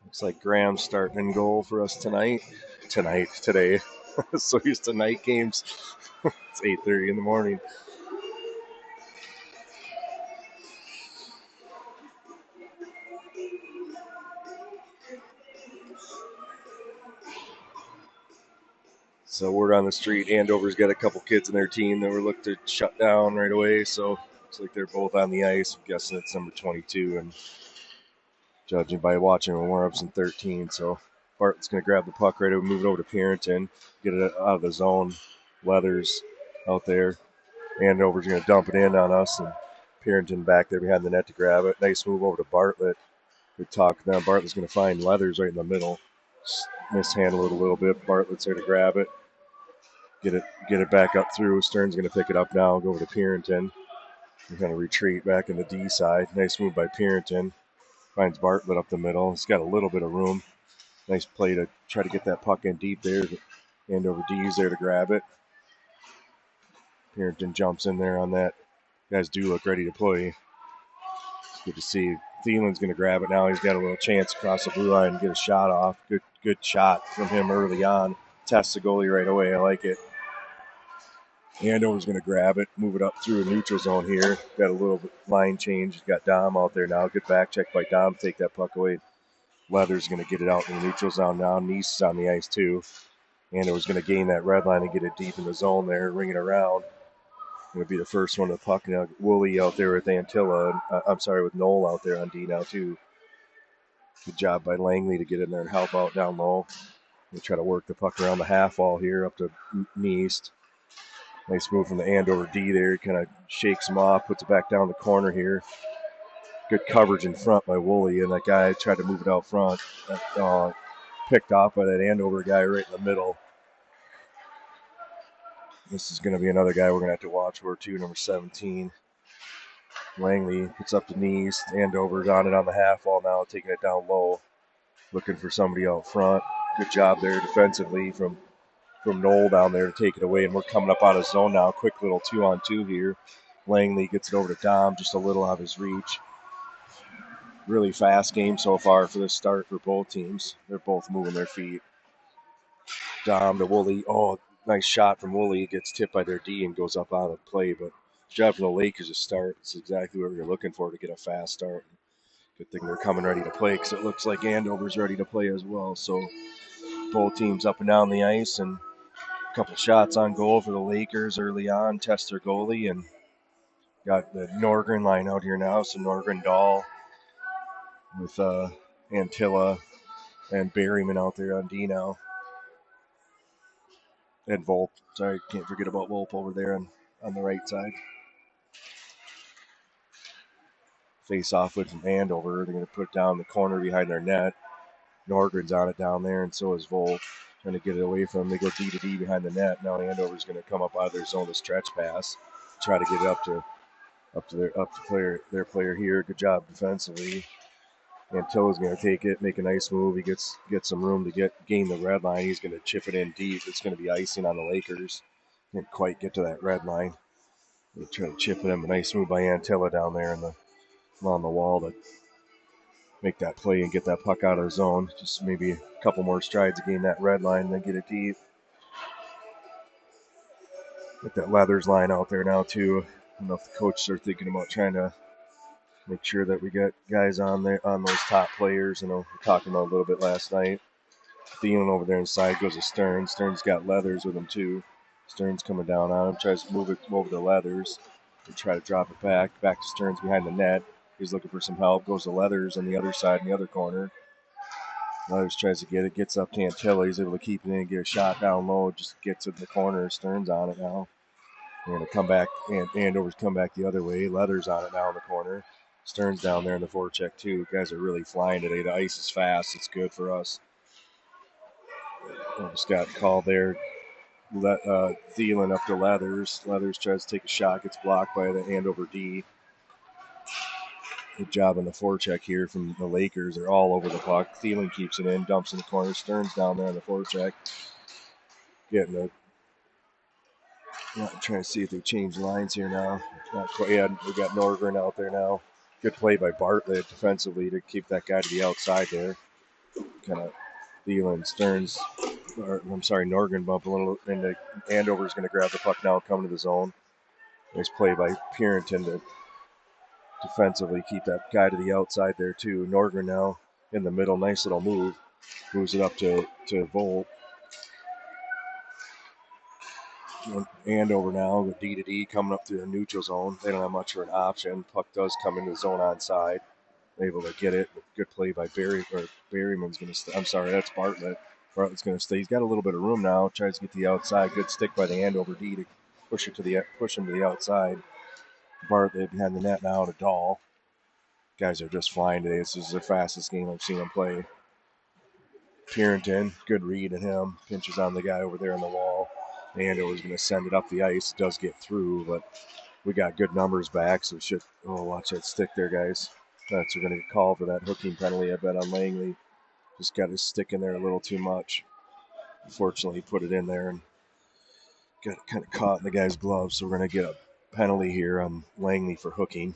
Looks like Graham's starting in goal for us today. So used to night games. It's 8:30 in the morning. So word on the street, Andover's got a couple kids in their team that were looked to shut down right away. So looks like they're both on the ice. I'm guessing it's number 22, and judging by watching them, warm-ups in 13. So Bartlett's going to grab the puck right over, move it over to Pierrington, get it out of the zone. Leathers out there. Andover's going to dump it in on us, and Pierrington back there behind the net to grab it. Nice move over to Bartlett. Good talk now. Bartlett's going to find Leathers right in the middle. Mishandle it a little bit. Bartlett's there to grab it. Get it back up through. Stern's going to pick it up now. Go over to Pierrington. We're going to retreat back in the D side. Nice move by Pierrington. Finds Bartlett up the middle. He's got a little bit of room. Nice play to try to get that puck in deep there. Andover D's there to grab it. Pierrington jumps in there on that. Guys do look ready to play. It's good to see. Thielen's going to grab it now. He's got a little chance across the blue line and get a shot off. Good shot from him early on. Tests the goalie right away. I like it. Andover's going to grab it, move it up through a neutral zone here. Got a little line change. Got Dom out there now. Good back check by Dom. Take that puck away. Leather's going to get it out in the neutral zone now. Neese is on the ice too. Andover's going to gain that red line and get it deep in the zone there, ring it around. Going to be the first one to the puck now. Woolley out there with with Knoll out there on D now too. Good job by Langley to get in there and help out down low. They try to work the puck around the half wall here up to Neese. Nice move from the Andover D there. He kind of shakes him off, puts it back down the corner here. Good coverage in front by Woolley, and that guy tried to move it out front. Picked off by that Andover guy right in the middle. This is going to be another guy we're going to have to watch for too, number 17. Langley puts up the knees. Andover's on it on the half wall now, taking it down low. Looking for somebody out front. Good job there defensively from Knoll down there to take it away, and we're coming up out of zone now. Quick little 2-on-2 here. Langley gets it over to Dom, just a little out of his reach. Really fast game so far for this start for both teams. They're both moving their feet. Dom to Woolley. Oh, nice shot from Woolley. It gets tipped by their D and goes up out of play, but job for the Lakers to start. It's exactly what we were looking for to get a fast start. Good thing they're coming ready to play because it looks like Andover's ready to play as well. So both teams up and down the ice, and couple shots on goal for the Lakers early on, test their goalie, and got the Norgren line out here now. So Norgren Dahl with Antilla and Berryman out there on D now. And Volpe. Sorry, can't forget about Volpe over there on the right side. Face off with Andover. They're going to put it down the corner behind their net. Norgren's on it down there, and so is Volpe. Trying to get it away from them. They go D to D behind the net. Now Andover's going to come up out of their zone to stretch pass. Try to get it up to their player here. Good job defensively. Antilla's going to take it, make a nice move. He gets some room to gain the red line. He's going to chip it in deep. It's going to be icing on the Lakers. Didn't quite get to that red line. They try to chip it in. A nice move by Antilla down there on the wall to make that play and get that puck out of the zone. Just maybe a couple more strides to gain that red line and then get it deep. Get that Leathers line out there now too. I don't know if the coaches are thinking about trying to make sure that we get guys on there on those top players. I know we talked about a little bit last night. Thielen over there inside goes to Stern. Stern's got Leathers with him too. Stern's coming down on him, tries to move it over to Leathers. They try to drop it back to Stern's behind the net. He's looking for some help. Goes to Leathers on the other side, in the other corner. Leathers tries to get it. Gets up to Antilla. He's able to keep it in and get a shot down low. Just gets it in the corner. Stern's on it now. They're going to come back. And Andover's come back the other way. Leathers on it now in the corner. Stern's down there in the forecheck too. Guys are really flying today. The ice is fast. It's good for us. Just got called there. Thielen up to Leathers. Leathers tries to take a shot. Gets blocked by the Andover D. Good job on the forecheck here from the Lakers. They're all over the puck. Thielen keeps it in, dumps in the corner. Stern's down there on the forecheck. Yeah, I'm trying to see if they change lines here now. Not quite. Yeah, we got Norgren out there now. Good play by Bartlett defensively to keep that guy to the outside there. Kind of Thielen, Stearns, or I'm sorry, Norgren bump a little into Andover's going to grab the puck now, come to the zone. Nice play by Purinton to defensively keep that guy to the outside there too. Norgren now in the middle, nice little move. Moves it up to Volt. Andover now with D to D coming up through the neutral zone. They don't have much of an option. Puck does come into the zone onside. Able to get it. Good play by Berryman's going to stay. I'm sorry, that's Bartlett. Bartlett's going to stay. He's got a little bit of room now. Tries to get to the outside. Good stick by the Andover D to push him to the outside. Bartlett behind the net now to Dahl. Guys are just flying today. This is the fastest game I've seen them play. Purinton, good read at him. Pinches on the guy over there on the wall. Andover's going to send it up the ice. It does get through, but we got good numbers back, so we should. Oh, watch that stick there, guys. That's we're going to get called for that hooking penalty, I bet, on Langley. Just got his stick in there a little too much. Unfortunately, he put it in there and got kind of caught in the guy's glove, so we're going to get a penalty here on Langley for hooking.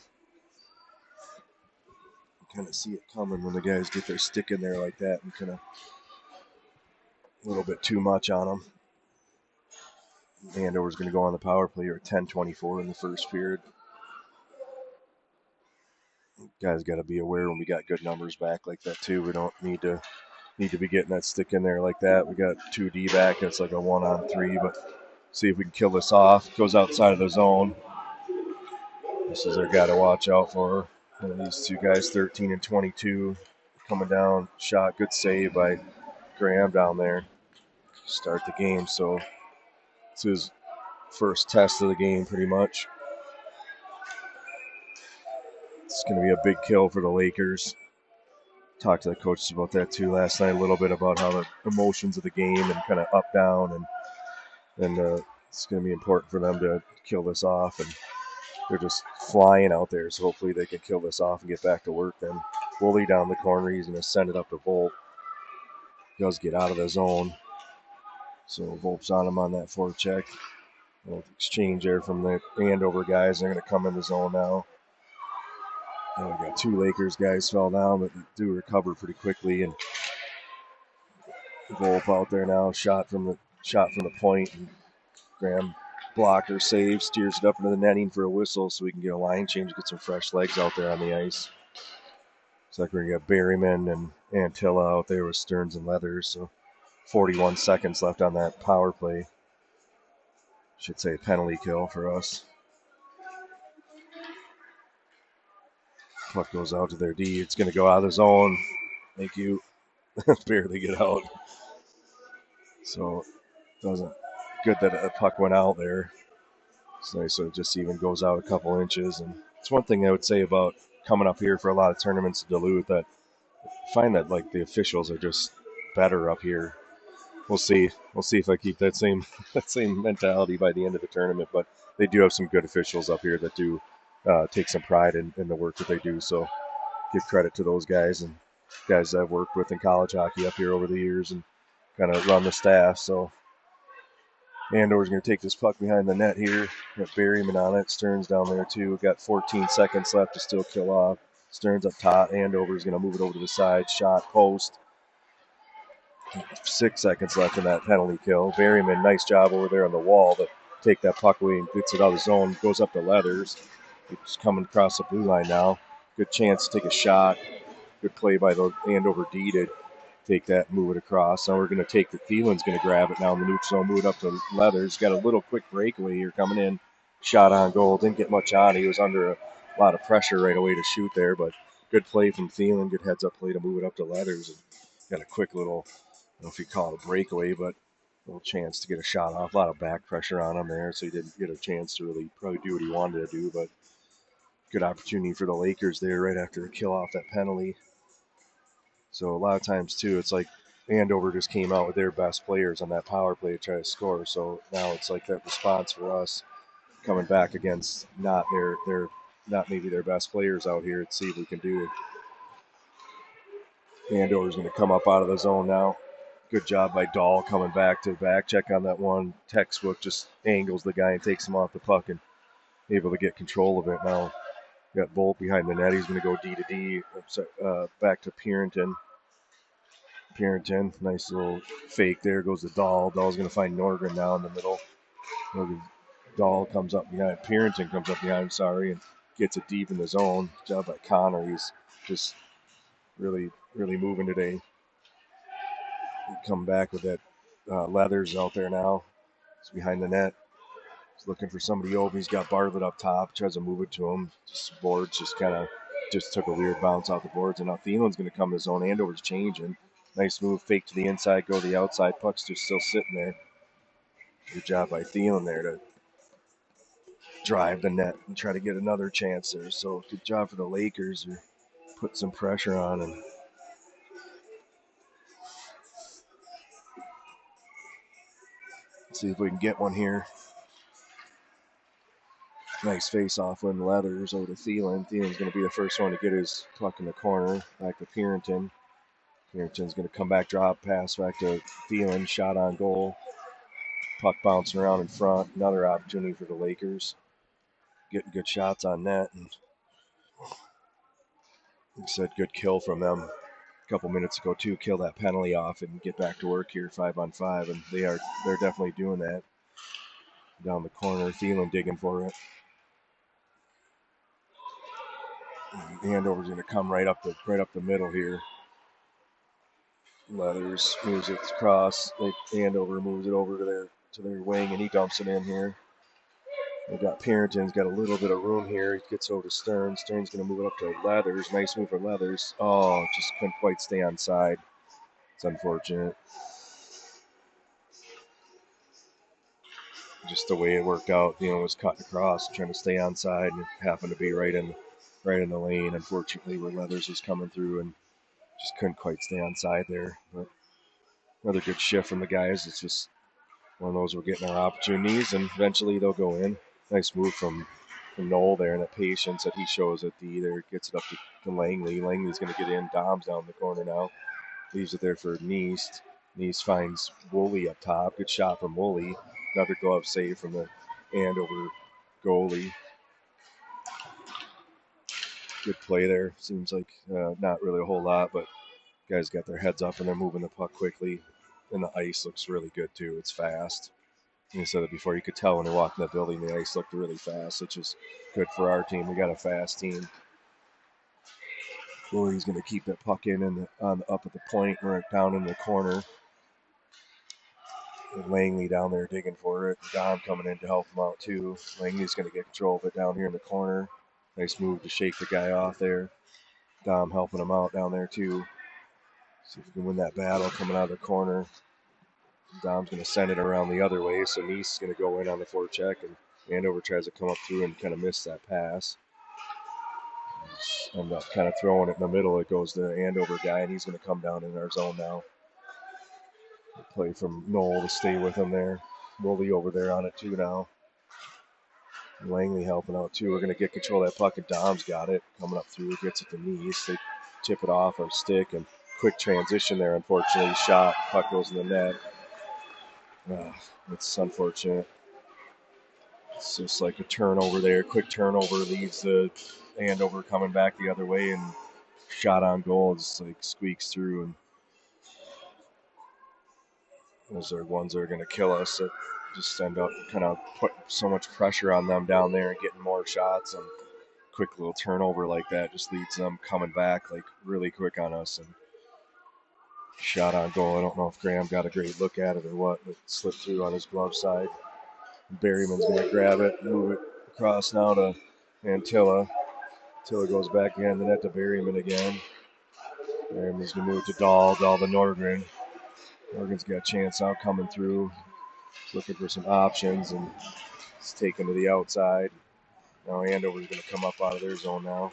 Kind of see it coming when the guys get their stick in there like that and kind of a little bit too much on them. Andover's going to go on the power play here at 10:24 in the first period. Guys got to be aware when we got good numbers back like that too. We don't need to be getting that stick in there like that. We got 2D back. It's like a 1-on-3, but see if we can kill this off. Goes outside of the zone. This is our guy to watch out for. One of these two guys, 13 and 22, coming down. Shot, good save by Graham down there. Start the game. So it's his first test of the game, pretty much. It's going to be a big kill for the Lakers. Talked to the coaches about that too last night, a little bit about how the emotions of the game and kind of up, down, and it's going to be important for them to kill this off. And they're just flying out there, so hopefully they can kill this off and get back to work. Then Woolley down the corner, he's going to send it up to Volt. He does get out of the zone, so Volt's on him on that forecheck. Exchange there from the Andover guys. They're going to come in the zone now. We got two Lakers guys fell down, but do recover pretty quickly. And Wolf out there now, shot from the point. And Graham blocker save, steers it up into the netting for a whistle, so we can get a line change, get some fresh legs out there on the ice. Looks like we're gonna get Berryman and Antilla out there with Stearns and Leathers. So 41 seconds left on that power play. Should say penalty kill for us. Puck goes out to their D. It's going to go out of the zone. Thank you. Barely get out. So doesn't good that a puck went out there. It's nice, so it just even goes out a couple inches. And it's one thing I would say about coming up here for a lot of tournaments in Duluth, that I find that like the officials are just better up here. We'll see. We'll see if I keep that same mentality by the end of the tournament. But they do have some good officials up here that do take some pride in the work that they do. So give credit to those guys and guys I've worked with in college hockey up here over the years and kind of run the staff. So Andover's going to take this puck behind the net here. Got Berryman on it. Stearns down there too. We've got 14 seconds left to still kill off. Stearns up top. Andover's going to move it over to the side. Shot, post. 6 seconds left in that penalty kill. Berryman, nice job over there on the wall to take that puck away and gets it out of the zone. Goes up to Leathers. It's coming across the blue line now. Good chance to take a shot. Good play by the Andover D to take that, move it across. Now we're going to take the Thielen's going to grab it now in the neutral zone, move it up to Leathers. Got a little quick breakaway here coming in. Shot on goal. Didn't get much on. He was under a lot of pressure right away to shoot there, but good play from Thielen. Good heads up play to move it up to Leathers. And got a quick little, I don't know if you call it a breakaway, but a little chance to get a shot off. A lot of back pressure on him there, so he didn't get a chance to really probably do what he wanted to do, but good opportunity for the Lakers there right after a kill off that penalty. So a lot of times too, it's like Andover just came out with their best players on that power play to try to score. So now it's like that response for us coming back against not maybe their best players out here to see what we can do. Andover's going to come up out of the zone now. Good job by Dahl coming back to back check on that one. Textbook just angles the guy and takes him off the puck and able to get control of it. Now got Volt behind the net. He's going to go D to D. Back to Purinton. Nice little fake there. Goes to Dahl. Dahl's going to find Norgren now in the middle. Dahl comes up behind. Purinton comes up behind, and gets it deep in the zone. Good job by Connor. He's just really moving today. Come back with that Leathers out there now. He's behind the net. He's looking for somebody open. He's got Bartlett up top. Tries to move it to him. Boards just took a weird bounce off the boards. And now Thielen's going to come to his zone. Andover's changing. Nice move. Fake to the inside. Go to the outside. Puck's just still sitting there. Good job by Thielen there to drive the net and try to get another chance there. So good job for the Lakers. They're put some pressure on and see if we can get one here. Nice face off when Leathers over to Thielen. Thielen's going to be the first one to get his puck in the corner. Back to Purinton. Purinton's going to come back, drop, pass back to Thielen. Shot on goal. Puck bouncing around in front. Another opportunity for the Lakers. Getting good shots on net. And like I said, good kill from them a couple minutes ago too. Kill that penalty off and get back to work here 5-on-5. And they're definitely doing that. Down the corner, Thielen digging for it. Andover's going to come right up the middle here. Leathers moves it across. Andover moves it over to their wing, and he dumps it in here. They got Purinton's got a little bit of room here. He gets over to Stern. Stern's going to move it up to Leathers. Nice move for Leathers. Oh, just couldn't quite stay on side. It's unfortunate. Just the way it worked out, was cutting across, trying to stay on side, and happened to be right in the lane. Unfortunately, where Leathers was coming through, and just couldn't quite stay on side there. But another good shift from the guys. It's just one of those we're getting our opportunities, and eventually they'll go in. Nice move from Noel there, and that patience that he shows at the there gets it up to Langley. Langley's going to get in. Dom's down the corner now. Leaves it there for Neist. Neist finds Woolley up top. Good shot from Woolley. Another glove save from the Andover goalie. Good play there. Seems like not really a whole lot, but guys got their heads up and they're moving the puck quickly. And the ice looks really good too. It's fast. You said it before. You could tell when they walked in the building, the ice looked really fast, which is good for our team. We got a fast team. Woolley's going to keep that puck up at the point, right down in the corner. And Langley down there digging for it. Dom coming in to help him out too. Langley's going to get control of it down here in the corner. Nice move to shake the guy off there. Dom helping him out down there too. See if we can win that battle coming out of the corner. Dom's going to send it around the other way, so Neist's going to go in on the forecheck, and Andover tries to come up through and kind of miss that pass. End up kind of throwing it in the middle. It goes to the Andover guy, and he's going to come down in our zone now. Play from Noel to stay with him there. Woolley over there on it too now. Langley helping out too. We're going to get control of that puck, and Dom's got it. Coming up through, gets it to Neist. They tip it off our stick, and quick transition there, unfortunately. Shot, puck goes in the net. It's unfortunate. It's just like a turnover there. Quick turnover leaves the Andover coming back the other way, and shot on goal just like squeaks through. And those are ones that are going to kill us. That just end up kind of put so much pressure on them down there and getting more shots. And quick little turnover like that just leads them coming back like really quick on us. And shot on goal. I don't know if Graham got a great look at it or what, but it slipped through on his glove side. Berryman's going to grab it, move it across now to Antilla. Antilla goes back behind the net to Berryman again. Berryman's going to move to Dahl to Nordgren. Nordgren's got a chance out coming through. He's looking for some options, and it's taken to the outside. Now Andover's going to come up out of their zone now.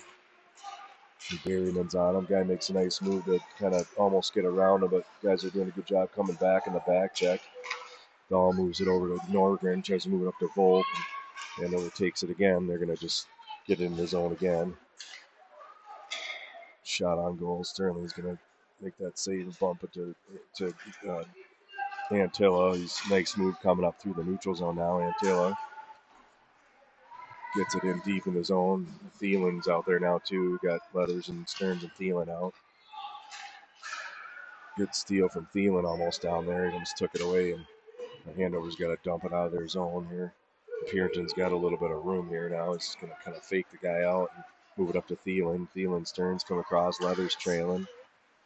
Berryman's on him. Guy makes a nice move to kind of almost get around him, but guys are doing a good job coming back in the back check. Dahl moves it over to Norgren, tries to move it up to Volt. Andover takes it again. They're going to just get in the zone again. Shot on goal. Sterling's going to make that save and bump it to Antilla. He's nice move coming up through the neutral zone now. Antilla gets it in deep in the zone. Thielen's out there now too. We got Leathers and Stearns and Thielen out. Good steal from Thielen almost down there. He almost took it away, and Andover's got to dump it out of their zone here. Purinton's got a little bit of room here now. He's going to kind of fake the guy out and move it up to Thielen. Thielen, Stearns come across. Leathers trailing.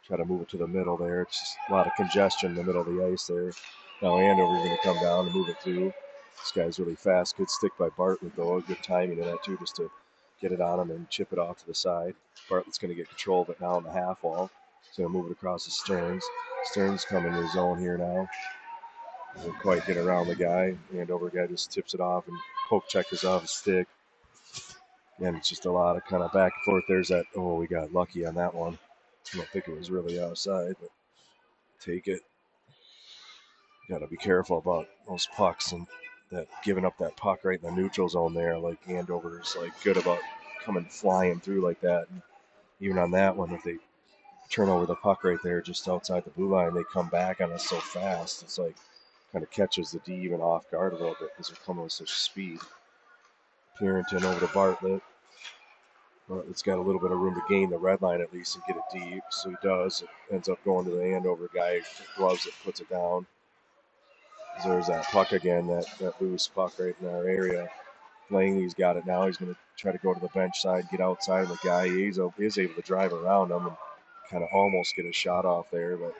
Try to move it to the middle there. It's just a lot of congestion in the middle of the ice there. Now Andover's going to come down and move it through. This guy's really fast. Good stick by Bartlett, though. Good timing in that, too, just to get it on him and chip it off to the side. Bartlett's going to get control of it now in the half wall. He's going to move it across to Stearns. Stearns coming to the zone here now. Doesn't quite get around the guy. Andover guy just tips it off and poke checkers off his stick. And it's just a lot of kind of back and forth. There's that, oh, we got lucky on that one. I don't think it was really outside, but take it. Got to be careful about those pucks and that giving up that puck right in the neutral zone there. Like Andover's like good about coming flying through like that. And even on that one, if they turn over the puck right there just outside the blue line, they come back on us so fast. It's like kind of catches the D even off guard a little bit because they're coming with such speed. Purinton over to Bartlett. Bartlett's got a little bit of room to gain the red line at least and get it deep. So he does. It ends up going to the Andover guy. Gloves it, puts it down. There's that puck again, that loose puck right in our area. Langley's got it now. He's going to try to go to the bench side, get outside of the guy. He is able to drive around him and kind of almost get a shot off there, but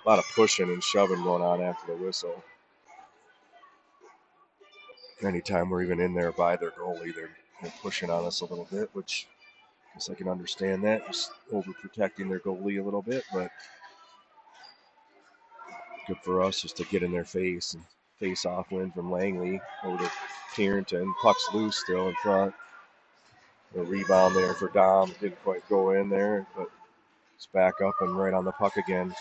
a lot of pushing and shoving going on after the whistle. Anytime we're even in there by their goalie, they're pushing on us a little bit, which I guess I can understand that, just overprotecting their goalie a little bit, but good for us just to get in their face and face off win from Langley over to Purinton. Puck's loose still in front. A rebound there for Dom. Didn't quite go in there, but it's back up and right on the puck again.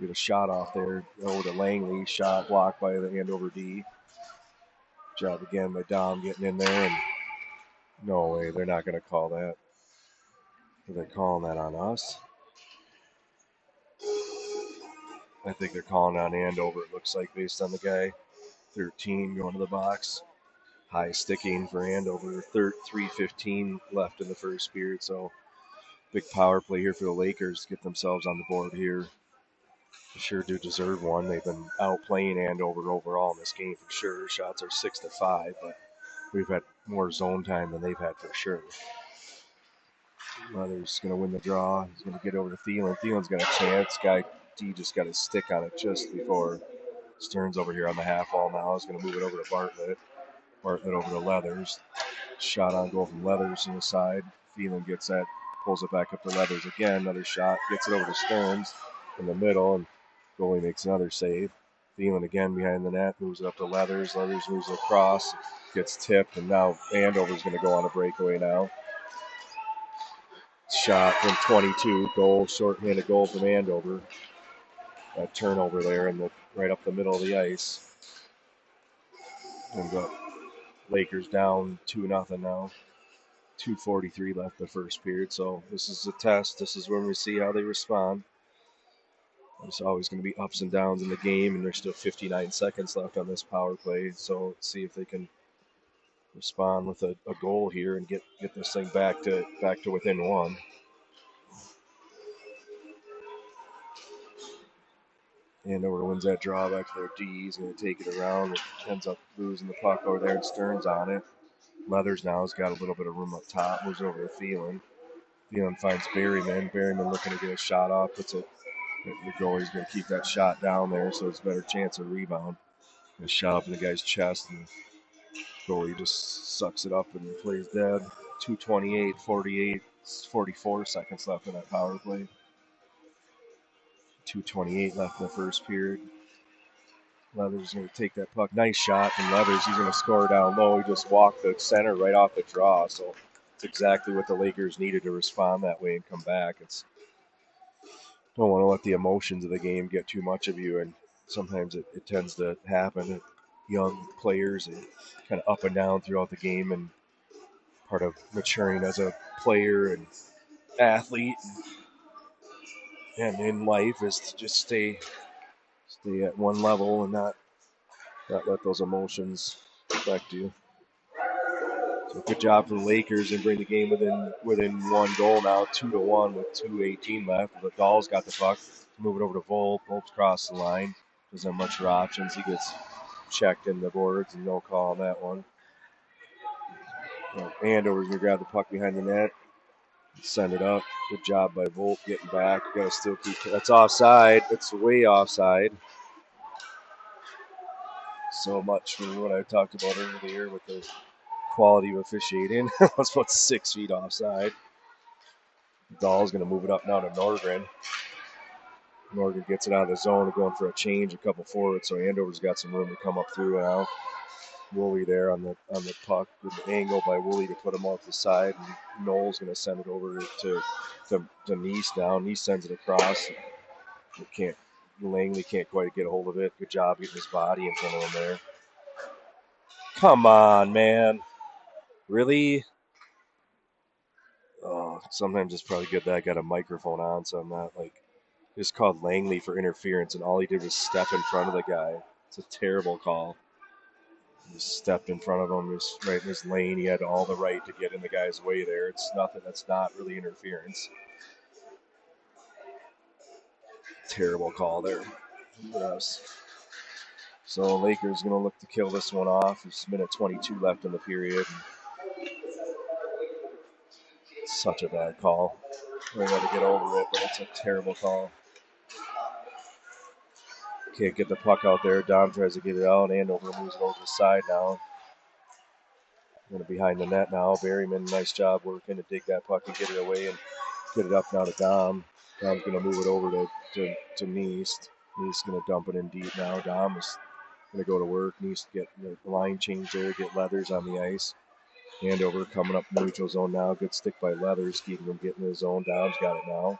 Get a shot off there over to Langley. Shot blocked by the Andover D. Job again by Dom getting in there, and no way, they're not going to call that. Are they calling that on us? I think they're calling on Andover, it looks like, based on the guy. 13 going to the box. High sticking for Andover. 3:15 left in the first period, so big power play here for the Lakers to get themselves on the board here. They sure do deserve one. They've been outplaying Andover overall in this game for sure. Shots are 6-5, but we've had more zone time than they've had for sure. Leathers going to win the draw. He's going to get over to Thielen. Thielen's got a chance. Guy D just got his stick on it just before. Stearns over here on the half wall now. He's going to move it over to Bartlett. Bartlett over to Leathers. Shot on goal from Leathers on the side. Thielen gets that, pulls it back up to Leathers again. Another shot. Gets it over to Stearns in the middle, and goalie makes another save. Thielen again behind the net. Moves it up to Leathers. Leathers moves it across. Gets tipped, and now Andover's going to go on a breakaway now. Shot from 22. Goal, short-handed goal from Andover. That turnover there and right up the middle of the ice. And the Lakers down 2-0 now. 2:43 left the first period. So this is a test. This is when we see how they respond. There's always going to be ups and downs in the game, and there's still 59 seconds left on this power play. So let's see if they can respond with a goal here and get this thing back to within one. Andover wins that draw back to their D. He's going to take it around. It ends up losing the puck over there, and Stearns on it. Leathers now has got a little bit of room up top. Moves over to Thielen. Thielen finds Berryman. Berryman looking to get a shot off. Puts it. The goalie's going to keep that shot down there, so it's a better chance of rebound. A shot up in the guy's chest, and the goalie just sucks it up and plays dead. 2:28, 48, 44 seconds left in that power play. 2:28 left in the first period. Leathers is going to take that puck. Nice shot from Leathers. He's going to score down low. He just walked the center right off the draw. So it's exactly what the Lakers needed to respond that way and come back. Don't want to let the emotions of the game get too much of you, and sometimes it tends to happen. Young players and kind of up and down throughout the game, and part of maturing as a player and athlete. And in life is to just stay at one level and not let those emotions affect you. So good job for the Lakers and bring the game within one goal now, 2-1 with 2:18 left. The Dolls got the puck, move it over to Volpe. Volpe's crossed the line. Doesn't have much options. He gets checked in the boards and no call on that one. Andover's gonna grab the puck behind the net, send it up. Good job by Volpe getting back. You gotta still keep. That's offside. It's way offside. So much for what I talked about earlier with the quality of officiating. That's about 6 feet offside. Dahl's going to move it up now to Nordgren. Nordgren gets it out of the zone, going for a change, a couple forwards, so Andover's got some room to come up through now. Woolley there on the puck with the angle by Woolley to put him off the side. And Noel's going to send it over to Nice now. Nice sends it across. Langley can't quite get a hold of it. Good job getting his body in front of him there. Come on, man. Really? Oh, sometimes it's probably good that I got a microphone on, so I'm not like just called Langley for interference, and all he did was step in front of the guy. It's a terrible call. He stepped in front of him, just right in his lane. He had all the right to get in the guy's way there. It's nothing. That's not really interference. Terrible call there. Yes. So Lakers going to look to kill this one off. There's a minute 22 left in the period. It's such a bad call. We got to get over it, but it's a terrible call. Can't get the puck out there. Dom tries to get it out. Andover moves it over the side now. Going to behind the net now. Berryman, nice job working to dig that puck and get it away and get it up now to Dom. Dom's going to move it over to Neist. Neist going to dump it in deep now. Dom is going to go to work. Neist get the line change there, get Leathers on the ice. Andover coming up neutral zone now. Good stick by Leathers, keeping him getting in the zone. Dom's got it now.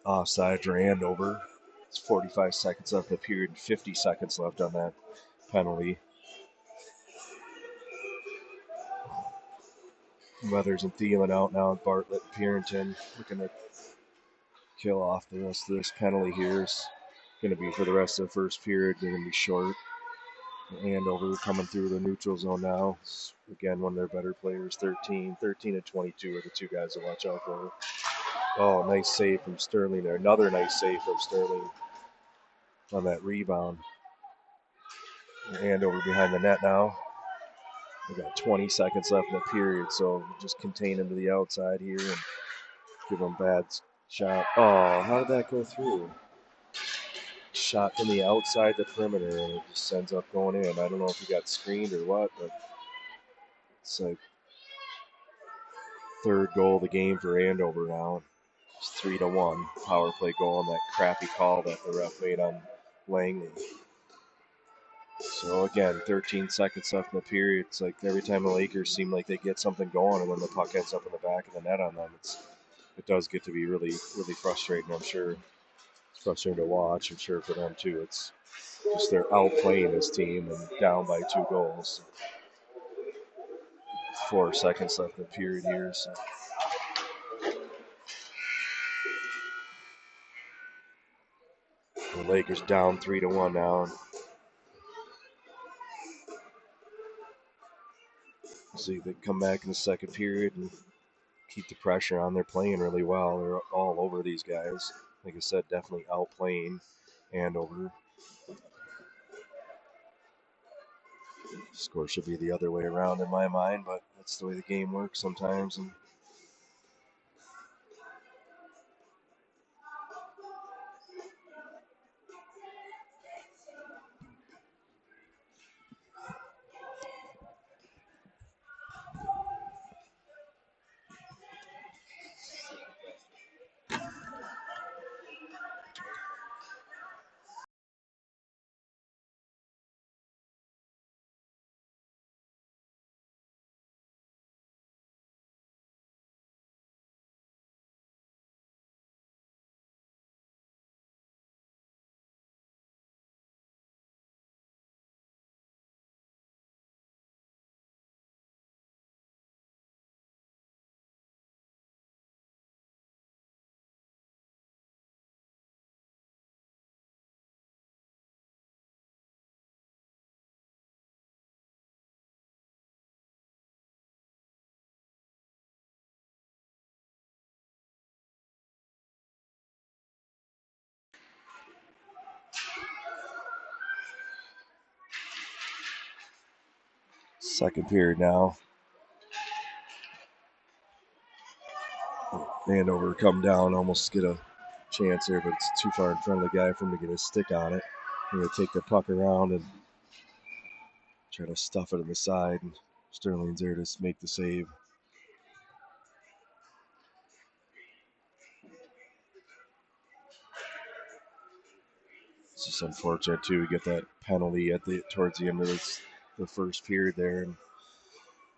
Offside for Andover. It's 45 seconds left in the period, 50 seconds left on that penalty. Weathers and Thielen out now. Bartlett and Purinton looking to kill off the rest of this penalty here. Is going to be for the rest of the first period. They're going to be short. Andover coming through the neutral zone now. It's, again, one of their better players. 13 and 22 are the two guys to watch out for. Oh, nice save from Sterling there. Another nice save from Sterling on that rebound. Andover behind the net now. We got 20 seconds left in the period, so just contain him to the outside here and give him a bad shot. Oh, how did that go through? Shot from the outside the perimeter, and it just ends up going in. I don't know if he got screened or what, but it's like third goal of the game for Andover now. It's 3-1 power play goal on that crappy call that the ref made on Langley. So again, 13 seconds left in the period. It's like every time the Lakers seem like they get something going, and then the puck ends up in the back of the net on them. It does get to be really, really frustrating. I'm sure it's frustrating to watch. I'm sure for them too. It's just they're outplaying this team and down by 2 goals. 4 seconds left in the period here. So. The Lakers down 3-1 now. See, they come back in the second period and keep the pressure on. They're playing really well. They're all over these guys. Like I said, definitely outplaying Andover. Score should be the other way around in my mind, but that's the way the game works sometimes. And Second period now. Andover come down, almost get a chance there, but it's too far in front of the guy for him to get his stick on it. I'm going to take the puck around and try to stuff it in the side, and Sterling's there to make the save. It's just unfortunate too. We get that penalty towards the end of the first period there, and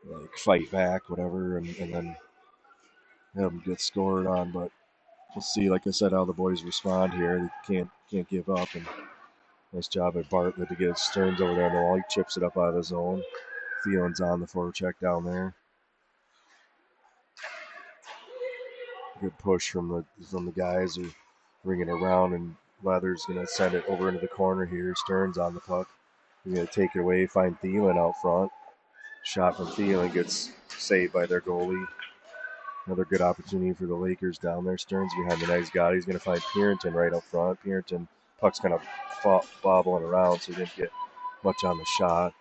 like fight back, whatever, and then have them get scored on. But we'll see. Like I said, how the boys respond here. They can't give up. And nice job at Bartlett to get Stearns over there on the wall. He chips it up out of the zone. Thielen's on the forecheck down there. Good push from the guys who bring it around, and Leather's going to send it over into the corner here. Stearns on the puck. He's going to take it away, find Thielen out front. Shot from Thielen gets saved by their goalie. Another good opportunity for the Lakers down there. Stearns behind the nice guy. He's going to find Pierington right up front. Pierington, puck's kind of bobbling around, so he didn't get much on the shot.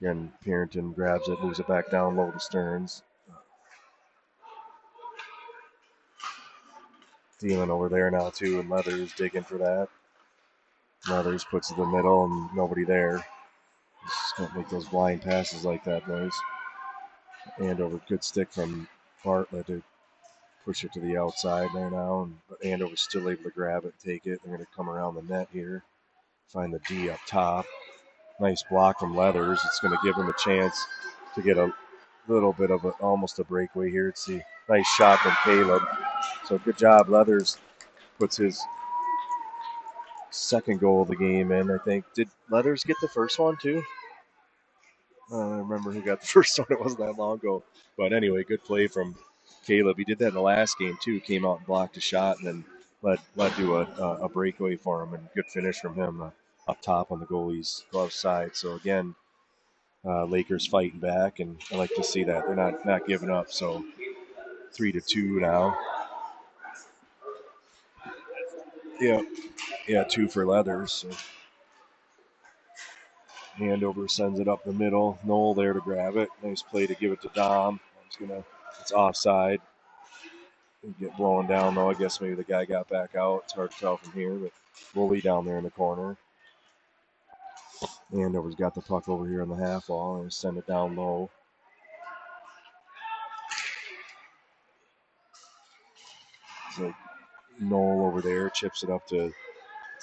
Again, Pierington grabs it, moves it back down low to Stearns. Thielen over there now too, and Leathers digging for that. Leathers puts it in the middle, and nobody there. Just don't make those blind passes like that, boys. Andover, good stick from Bartlett to push it to the outside there now, but Andover's still able to grab it and take it. They're going to come around the net here, find the D up top. Nice block from Leathers. It's going to give him a chance to get a little bit of almost a breakaway here. It's the nice shot from Caleb. So good job. Leathers puts his second goal of the game in, I think. Did Leathers get the first one too? I don't remember who got the first one. It wasn't that long ago. But anyway, good play from Caleb. He did that in the last game too. Came out and blocked a shot and then let do a breakaway for him, and good finish from him up top on the goalie's glove side. So again, Lakers fighting back, and I like to see that. They're not giving up. So 3-2 now. Yeah, 2 for Leathers. So. Andover sends it up the middle. Knoll there to grab it. Nice play to give it to Dom. It's offside. Get blown down though. I guess maybe the guy got back out. It's hard to tell from here, but Woolley down there in the corner. Andover's got the puck over here on the half wall and send it down low. So Knoll over there chips it up to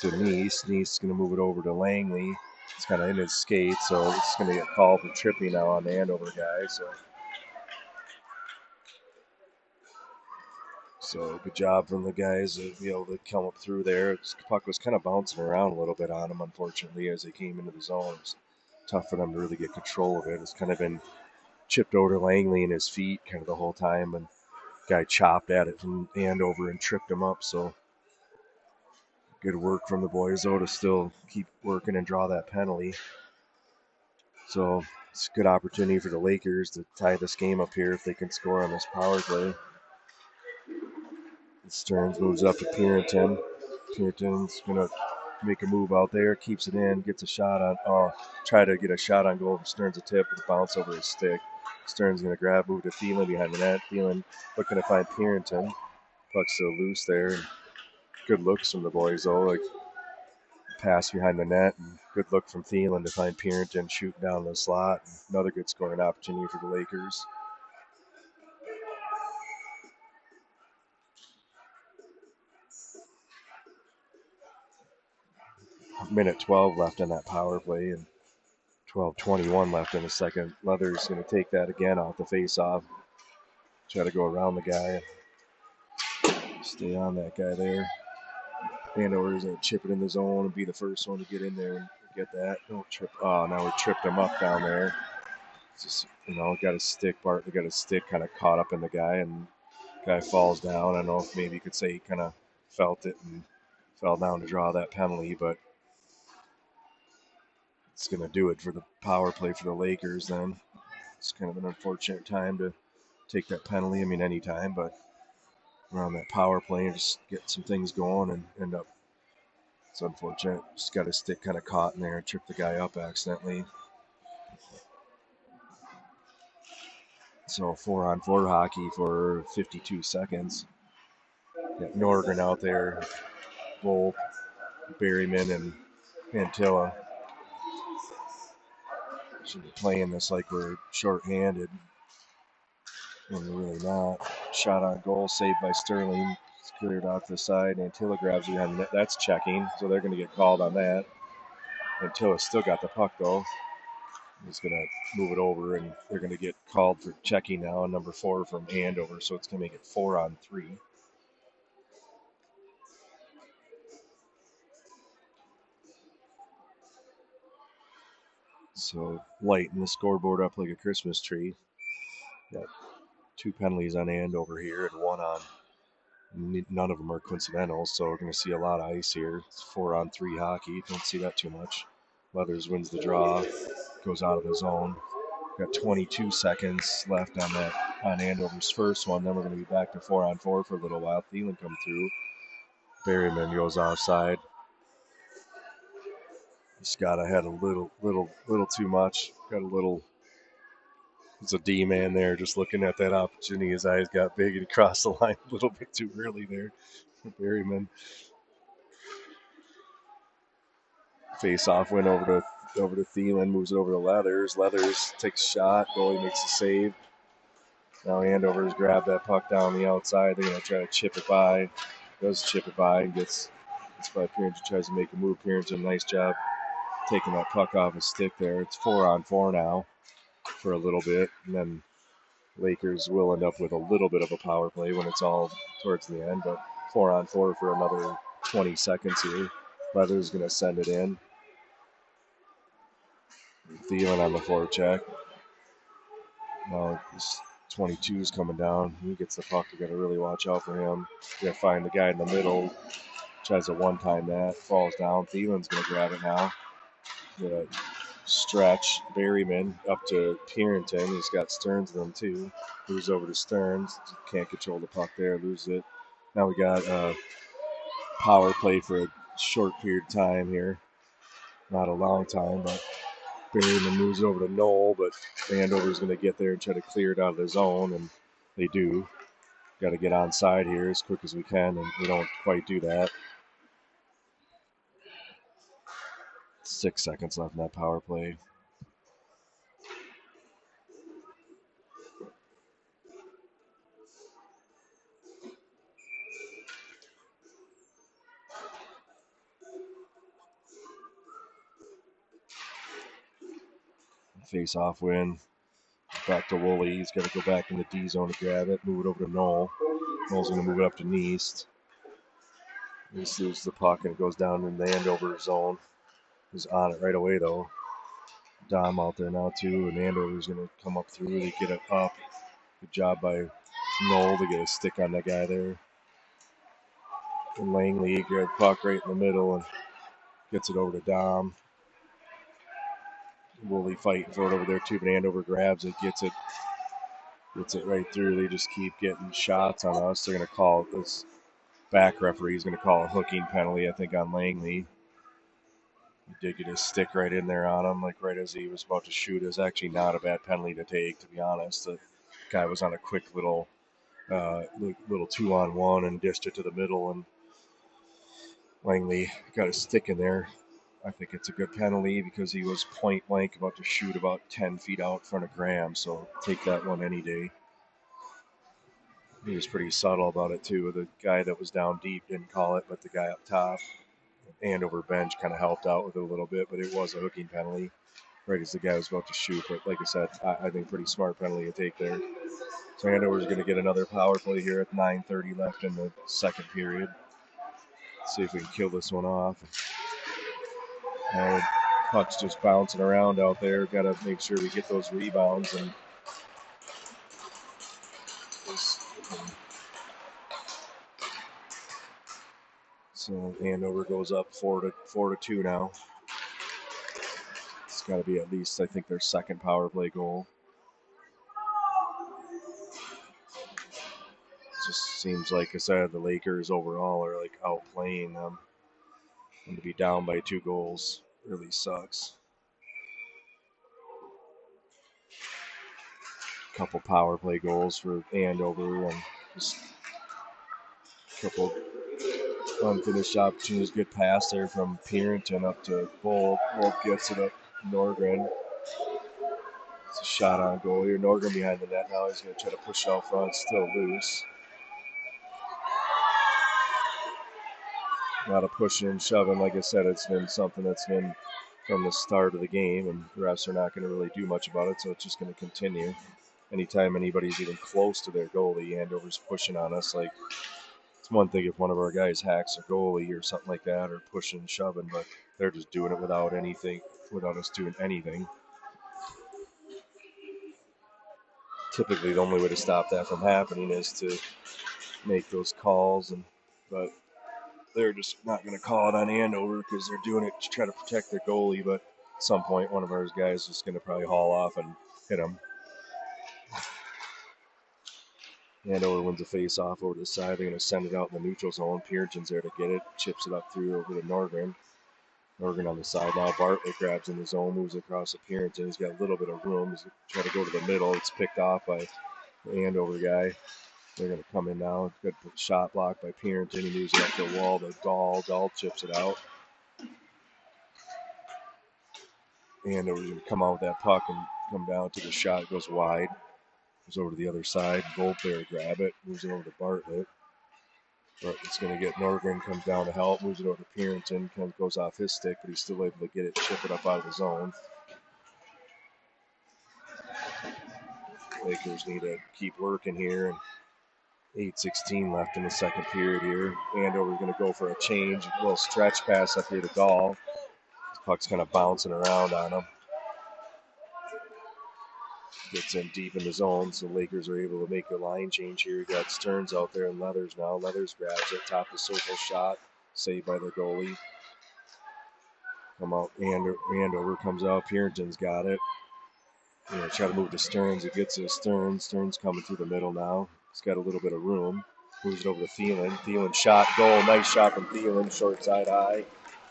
Neese. Neese is going to move it over to Langley. It's kind of in his skate, so it's going to get called for tripping now on the Andover guy. So good job from the guys to be able to come up through there. The puck was kind of bouncing around a little bit on them, unfortunately, as they came into the zone. It's tough for them to really get control of it. It's kind of been chipped over to Langley in his feet kind of the whole time, and the guy chopped at it from Andover and tripped him up. So good work from the boys, though, to still keep working and draw that penalty. So it's a good opportunity for the Lakers to tie this game up here if they can score on this power play. Stearns moves up to Pierington. Pierington's going to make a move out there, keeps it in, gets a shot on, try to get a shot on goal. Stearns a tip, but bounce over his stick. Stearns going to grab, move to Thielen behind the net. Thielen looking to find Pierington. Puck's still loose there. Good looks from the boys, though. Like pass behind the net, and good look from Thielen to find Pierington shooting down the slot. Another good scoring opportunity for the Lakers. Minute 12 left on that power play, and 12:21 left in the second. Leather's going to take that again off the face-off. Try to go around the guy. Stay on that guy there. Andover's going to chip it in the zone and be the first one to get in there and get that. Don't trip. Oh, now we tripped him up down there. It's just, got his stick. Bartlett got his stick kind of caught up in the guy, and the guy falls down. I don't know if maybe you could say he kind of felt it and fell down to draw that penalty, but it's going to do it for the power play for the Lakers then. It's kind of an unfortunate time to take that penalty. I mean, any time, but around that power play and just get some things going and end up. It's unfortunate. Just got his stick kind of caught in there and tripped the guy up accidentally. So 4-on-4 hockey for 52 seconds. Got Norgren out there, Volk, Berryman, and Antilla. Should be playing this like we're short-handed. And we're really not. Shot on goal, saved by Sterling. It's cleared out to the side. Antilla grabs it behind the net. That's checking, so they're going to get called on that. Antilla's still got the puck, though. He's going to move it over, and they're going to get called for checking now. Number 4 from Andover, so it's going to make it 4-on-3. So lighting the scoreboard up like a Christmas tree. Got 2 penalties on Andover here and 1 on. None of them are coincidental, so we're going to see a lot of ice here. It's 4-on-3 hockey. Don't see that too much. Leathers wins the draw, goes out of the zone. Got 22 seconds left on Andover's first one. Then we're going to be back to 4-on-4 for a little while. Thielen come through. Berryman goes offside. Scott had a little too much. Got a little. It's a D-man there, just looking at that opportunity. His eyes got big and he crossed the line a little bit too early there. Berryman. Face-off went over to Thielen, moves it over to Leathers. Leathers takes a shot. Goalie makes a save. Now Andover's grabbed that puck down the outside. They're going to try to chip it by. Does chip it by and gets by Pierce. Tries to make a move. Pierce does a nice job taking that puck off his stick there. It's 4-on-4 now for a little bit. And then Lakers will end up with a little bit of a power play when it's all towards the end. But 4-on-4 for another 20 seconds here. Leathers going to send it in. Thielen on the forecheck. Now 22 is coming down. He gets the puck. We got to really watch out for him. We got to find the guy in the middle. Tries to one-time that. Falls down. Thielen's going to grab it now. Stretch. Berryman up to Pierrington. He's got Stearns with him too. Moves over to Stearns. Can't control the puck there. Loses it. Now we got power play for a short period of time here. Not a long time, but Berryman moves it over to Knoll, but Andover's going to get there and try to clear it out of the zone, and they do. Got to get onside here as quick as we can, and we don't quite do that. 6 seconds left in that power play. Face-off win. Back to Woolley. He's got to go back in the D zone to grab it. Move it over to Knoll. Knoll's going to move it up to Neist. Neist loses the puck and it goes down in the Andover zone. He's on it right away, though. Dom out there now, too, and Andover's going to come up through. They get it up. Good job by Knoll to get a stick on that guy there. And Langley grabs the puck right in the middle and gets it over to Dom. Woolley fighting for it over there, too, but Andover grabs it, gets it right through. They just keep getting shots on us. They're going to call this back referee is going to call a hooking penalty, I think, on Langley. He did get his stick right in there on him, like right as he was about to shoot. It was actually not a bad penalty to take, to be honest. The guy was on a quick little 2-on-1 and dished it to the middle, and Langley got his stick in there. I think it's a good penalty because he was point blank about to shoot about 10 feet out in front of Graham, so take that one any day. He was pretty subtle about it, too. The guy that was down deep didn't call it, but the guy up top, Andover bench, kind of helped out with it a little bit, but it was a hooking penalty right as the guy was about to shoot. But like I said, I think pretty smart penalty to take there. So Andover's going to get another power play here at 9:30 left in the second period. See if we can kill this one off. Puck's just bouncing around out there. Got to make sure we get those rebounds. And so Andover goes up 4-2 now. It's got to be at least, I think, their second power play goal. It just seems like I said, the Lakers overall are like outplaying them. And to be down by 2 goals really sucks. couple power play goals for Andover and just a couple unfinished opportunities. Good pass there from Pierington up to Volk. Volk gets it up Norgren. It's a shot on goal here. Norgren behind the net now. He's going to try to push it out front. Still loose. A lot of pushing and shoving. Like I said, it's been something that's been from the start of the game, and the refs are not going to really do much about it, so it's just going to continue. Anytime anybody's even close to their goalie, Andover's pushing on us. Like, it's one thing if one of our guys hacks a goalie or something like that, or pushing and shoving, but they're just doing it without us doing anything. Typically, the only way to stop that from happening is to make those calls, but they're just not going to call it on Andover because they're doing it to try to protect their goalie. But at some point, one of our guys is going to probably haul off and hit him. Andover wins a face-off over to the side. They're going to send it out in the neutral zone. Pierington's there to get it. Chips it up through over to Norgren. Norgren on the side now. Bartlett grabs in the zone, moves across to Pierington. He's got a little bit of room. He's trying to go to the middle. It's picked off by the Andover guy. They're going to come in now. Good shot block by Pierington. He moves it up the wall to Dahl. Dahl chips it out. Andover's going to come out with that puck and come down to the shot. It goes wide. Goes over to the other side. Volt there to grab it. Moves it over to Bartlett. Bartlett's going to get Norgren. Comes down to help. Moves it over to Pierington. Kind of goes off his stick, but he's still able to get it, chip it up out of the zone. Lakers need to keep working here. And 8:16 left in the second period here. Andover's going to go for a change. A little stretch pass up here to Dahl. Puck's kind of bouncing around on him. Gets in deep in the zone, so Lakers are able to make a line change here. You got Stearns out there and Leathers now. Leathers grabs it, top of the circle shot, saved by the goalie. Come out, Andover comes out. Pierington's got it. Try to move to Stearns. It gets to Stearns. Stearns coming through the middle now. He's got a little bit of room. Moves it over to Thielen. Thielen shot, goal. Nice shot from Thielen, short side eye.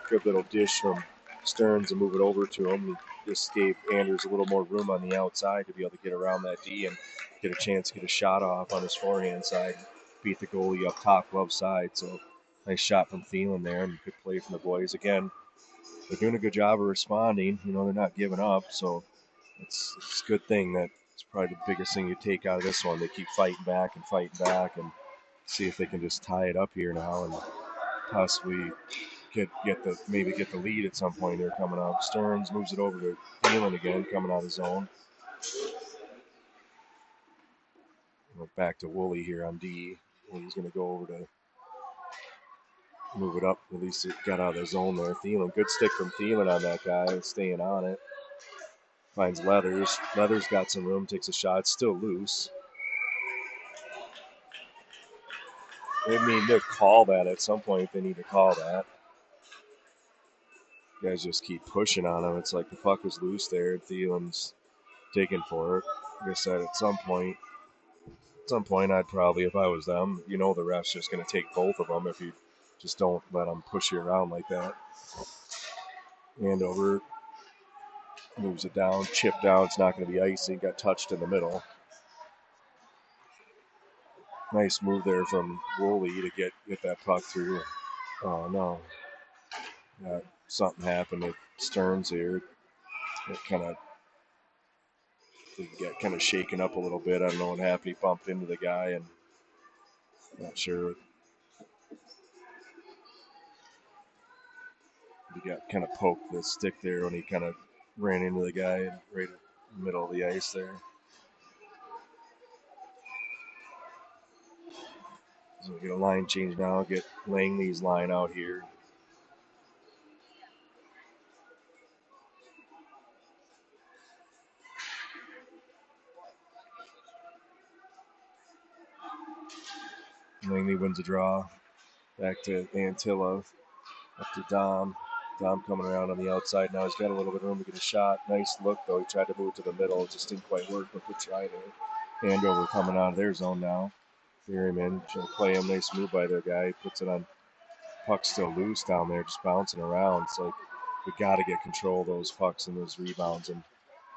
Good little dish from Stearns and move it over to him. He just gave Anders a little more room on the outside to be able to get around that D and get a chance to get a shot off on his forehand side. Beat the goalie up top glove side. So nice shot from Thielen there and good play from the boys. Again, they're doing a good job of responding. They're not giving up. So it's a good thing. That's probably the biggest thing you take out of this one. They keep fighting back and see if they can just tie it up here now and possibly get the lead at some point. They're coming up. Stearns moves it over to Thielen again, coming out of zone. Back to Woolley here on D. Woolley's going to go over to move it up. At least it got out of the zone there. Thielen, good stick from Thielen on that guy, staying on it. Finds Leathers. Leathers got some room, takes a shot, still loose. They'll call that at some point. They need to call that. Guys just keep pushing on him. It's like the puck is loose there. Thielen's digging for it. Like I said, at some point, I'd probably, if I was them, the ref's just going to take both of them if you just don't let them push you around like that. Andover moves it down, chipped down. It's not going to be icy. Got touched in the middle. Nice move there from Woolley to get that puck through. Oh, no. Something happened with Stearns here. It kind of shaken up a little bit. I don't know what happened. He bumped into the guy and not sure. He got kind of poked the stick there when he kind of ran into the guy right in the middle of the ice there. So we get a line change now. Get Langley's line out here. Langley wins a draw. Back to Antilla. Up to Dom. Dom coming around on the outside now. He's got a little bit of room to get a shot. Nice look, though. He tried to move to the middle. It just didn't quite work, but good try there. Andover coming out of their zone now. Berryman trying to play him. Nice move by their guy. Puts it on. Puck's still loose down there, just bouncing around. It's like we got to get control of those pucks and those rebounds and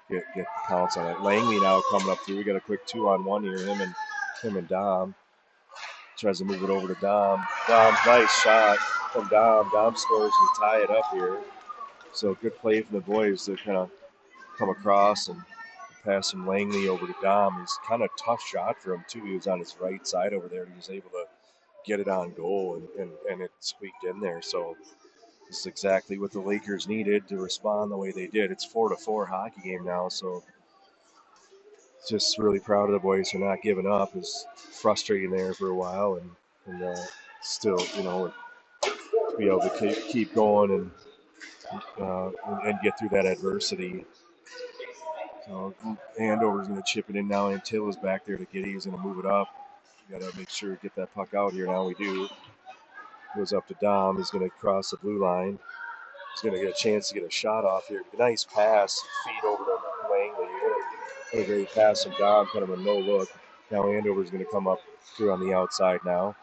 get the pounce on it. Langley now coming up through. We got a quick 2-on-1 here. Him and Dom. Tries to move it over to Dom. Dom, nice shot from Dom. Dom scores and tie it up here. So good play from the boys to kind of come across and pass from Langley over to Dom. He's kind of tough shot for him too. He was on his right side over there. He was able to get it on goal and it squeaked in there. So this is exactly what the Lakers needed to respond the way they did. It's 4-4 hockey game now, so just really proud of the boys for not giving up. It's frustrating there for a while, and still, to be able to keep going and get through that adversity. So Andover's going to chip it in now. Antilla's back there to get it. He's going to move it up. We got to make sure to get that puck out here now. We do. Goes up to Dom. He's going to cross the blue line. He's going to get a chance to get a shot off here. Nice pass. Feed over to Langley. What a great pass from Dom. Kind of a no look. Now Andover's going to come up through on the outside now.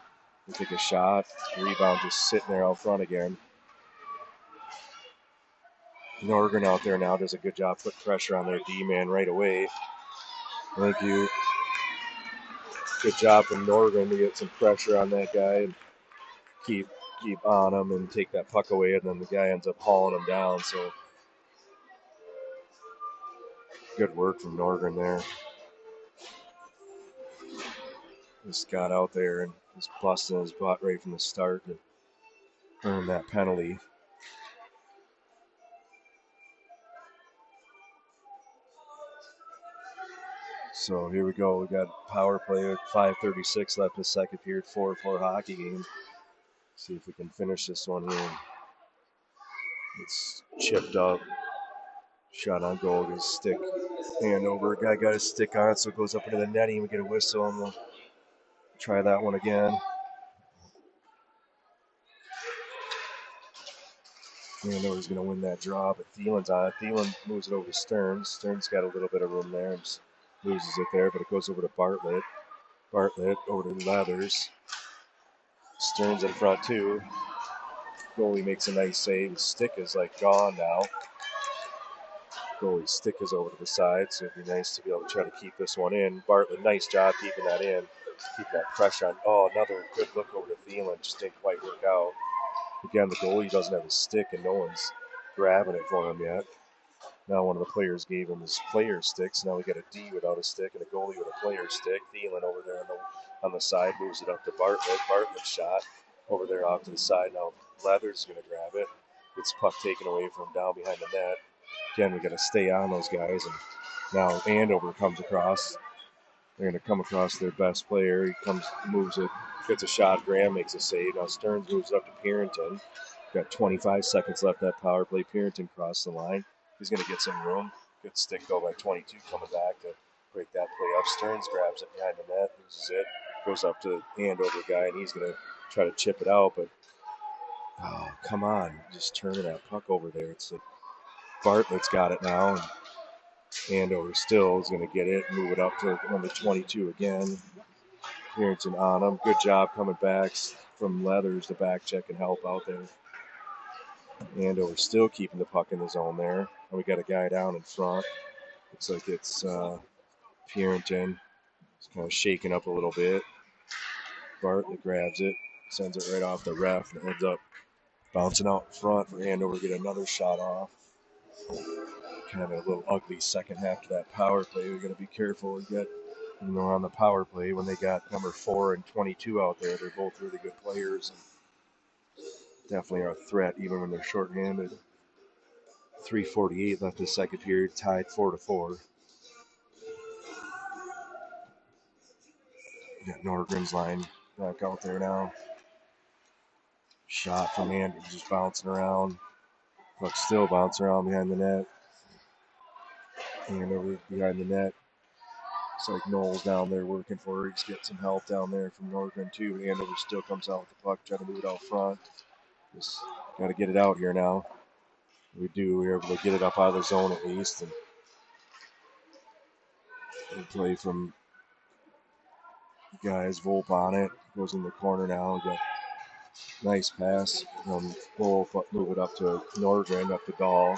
We'll take a shot. Rebound just sitting there out front again. Norgren out there now does a good job putting pressure on their D-man right away. Thank you. Good job from Norgren to get some pressure on that guy and keep on him and take that puck away, and then the guy ends up hauling him down. So good work from Norgren there. Just got out there and was busting his butt right from the start to earn that penalty. So here we go. We got power play with 5:36 left in the second period, 4-4 hockey game. See if we can finish this one here. It's chipped up. Shot on goal, his stick Andover. Guy got his stick on it, so it goes up into the netting. We get a whistle, and we'll try that one again. Andover's going to win that draw, but Thielen's on it. Thielen moves it over to Stearns. Stearns got a little bit of room there. Just loses it there, but it goes over to Bartlett. Bartlett over to Leathers. Stearns in front, too. Goalie makes a nice save. His stick is like gone now. Goalie's stick is over to the side, so it'd be nice to be able to try to keep this one in. Bartlett, nice job keeping that in. Keep that pressure on. Oh, another good look over to Thielen. Just didn't quite work out. Again, the goalie doesn't have his stick, and no one's grabbing it for him yet. Now one of the players gave him his player stick, so now we got a D without a stick and a goalie with a player stick. Thielen over there on the side moves it up to Bartlett. Bartlett shot over there off to the side. Now Leathers going to grab it. Gets puck taken away from down behind the net. Again, we got to stay on those guys. And now Andover comes across. They're going to come across their best player. He comes, moves it, gets a shot. Graham makes a save. Now Stearns moves it up to Purinton. Got 25 seconds left that power play. Purinton crossed the line. He's going to get some room. Good stick go by 22 coming back to break that play up. Stearns grabs it behind the net, loses it. Goes up to the Andover guy, and he's going to try to chip it out. But, oh, come on. Just turning that puck over there. It's like Bartlett's got it now. And Andover still is going to get it, move it up to number 22 again. Purinton on him. Good job coming back from Leathers to back check and help out there. Andover still keeping the puck in the zone there. And we got a guy down in front. Looks like it's Purinton. He's kind of shaking up a little bit. Bartlett grabs it, sends it right off the ref, and ends up bouncing out in front for Andover to get another shot off. Kind of a little ugly second half to that power play. We got to be careful. We got, on the power play when they got number 4 and 22 out there. They're both really good players and definitely are a threat even when they're shorthanded. 3:48 left in the second period, tied 4-4. Got Norgren's line back out there now. Shot from Andrew just bouncing around. Puck still bouncing around behind the net. Andover behind the net. It's like Noel's down there working for it. He's getting some help down there from Norgren too. Andover still comes out with the puck, trying to move it out front. Just got to get it out here now. We do. We're able to get it up out of the zone at least. And play from guys. Volpe on it. Goes in the corner now. We got nice pass from Volpe. Move it up to Norgren, up to Dahl.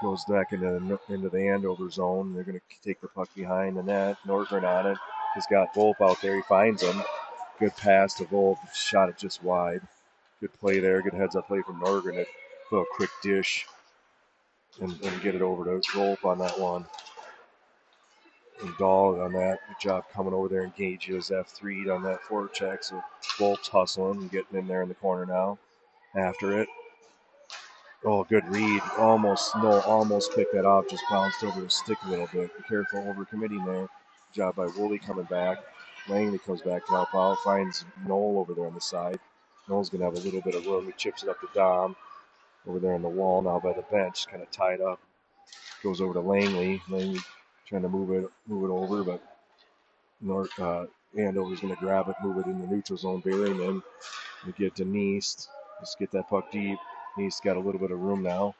Goes back into the Andover zone. They're going to take the puck behind the net. Nordgren on it. He's got Volpe out there. He finds him. Good pass to Volpe. Shot it just wide. Good play there. Good heads-up play from Nordgren. A little quick dish and get it over to Volpe on that one. And Dahl on that. Good job coming over there and Gage's F3'd on that forecheck. So Volpe's hustling and getting in there in the corner now. After it. Oh, good read. Almost picked that off. Just bounced over his stick a little bit. Be careful overcommitting there. Good job by Woolley coming back. Langley comes back to help out. Finds Knoll over there on the side. Knoll's going to have a little bit of room. He chips it up to Dom. Over there on the wall now by the bench. Kind of tied up. Goes over to Langley. Langley trying to move it over, but Andover's going to grab it, move it in the neutral zone. Berryman. We get to Neist. Just get that puck deep. Neist got a little bit of room now.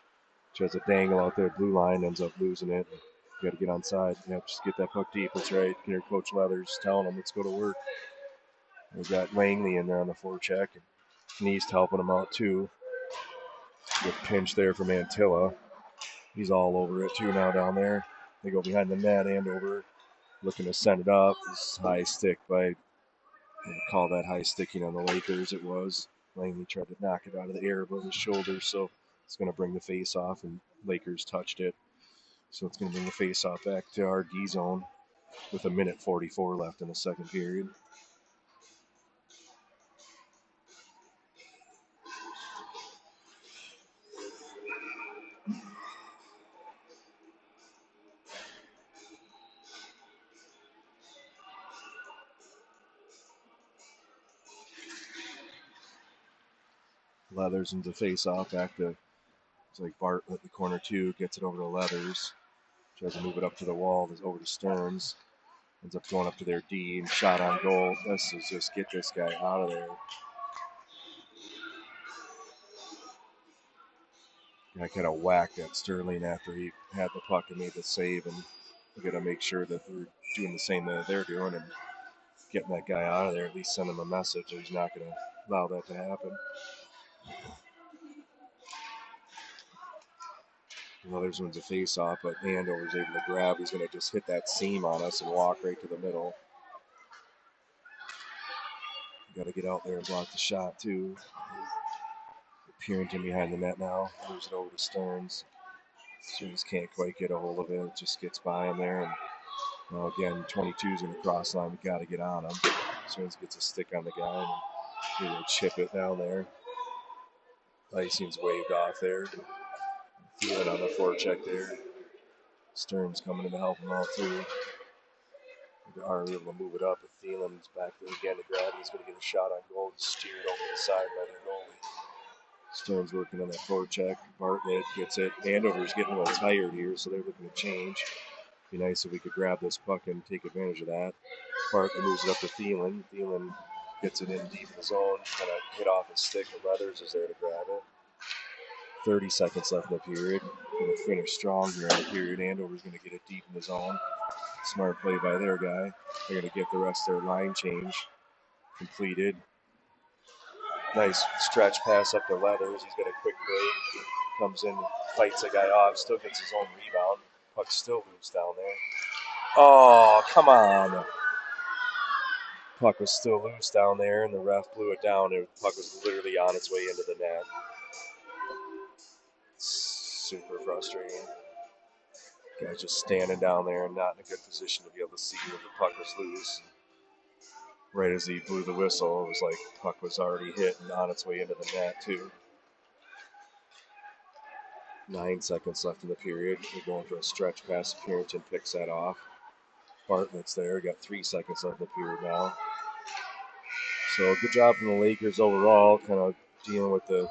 Tries to dangle out there, blue line, ends up losing it. You got to get on side. Yep, just get that puck deep. That's right. Here, Coach Leathers telling him, let's go to work. We got Langley in there on the forecheck. Neist helping him out too. Good pinch there from Antilla. He's all over it too now down there. They go behind the net. Andover looking to send it up. This high stick by, call that high sticking on the Lakers. It was. Langley tried to knock it out of the air above his shoulder, so it's going to bring the face off, and Lakers touched it. So it's going to bring the face off back to our D zone with 1:44 left in the second period. Leathers into face off back to, it's like Bartlett, the corner two, gets it over to Leathers. Tries to move it up to the wall, over to Stearns. Ends up going up to their D and shot on goal. This is just get this guy out of there. I kind of whacked at Sterling after he had the puck and made the save, and we got to make sure that we're doing the same that they're doing and getting that guy out of there, at least send him a message that he's not going to allow that to happen. Well, there's one's a face-off, but Andover's able to grab. He's going to just hit that seam on us and walk right to the middle. Got to get out there and block the shot, too. Purinton behind the net now. Moves it over to Stearns. Stearns can't quite get a hold of it. It just gets by him there. And well, again, 22's in the cross line. We got to get on him. Stearns gets a stick on the guy. And he'll chip it down there. Icing's waved off there. Thielen on the forecheck there. Stearns coming in to help him out, too. We are able to move it up, but Thielen's back there again to grab it. He's going to get a shot on goal, steered over the side by the goalie. Stearns working on that forecheck. Bartlett gets it. Andover's getting a little tired here, so they're looking to change. Be nice if we could grab this puck and take advantage of that. Bartlett moves it up to Thielen. Thielen gets it in deep in the zone, kind of hit off his stick, and Leathers is there to grab it. 30 seconds left in the period. Going to finish strong here in the period. Andover's going to get it deep in the zone. Smart play by their guy. They're going to get the rest of their line change completed. Nice stretch pass up to Leathers. He's got a quick break. Comes in, fights a guy off, still gets his own rebound. Puck's still loose down there. Oh, come on. Puck was still loose down there, and the ref blew it down. The puck was literally on its way into the net. Super frustrating. Guy's just standing down there and not in a good position to be able to see that the puck was loose. Right as he blew the whistle, it was like the puck was already hit and on its way into the net, too. 9 seconds left in the period. We're going for a stretch pass. Purinton picks that off. Bartlett's there. Got 3 seconds left in the period now. So good job from the Lakers overall, kind of dealing with the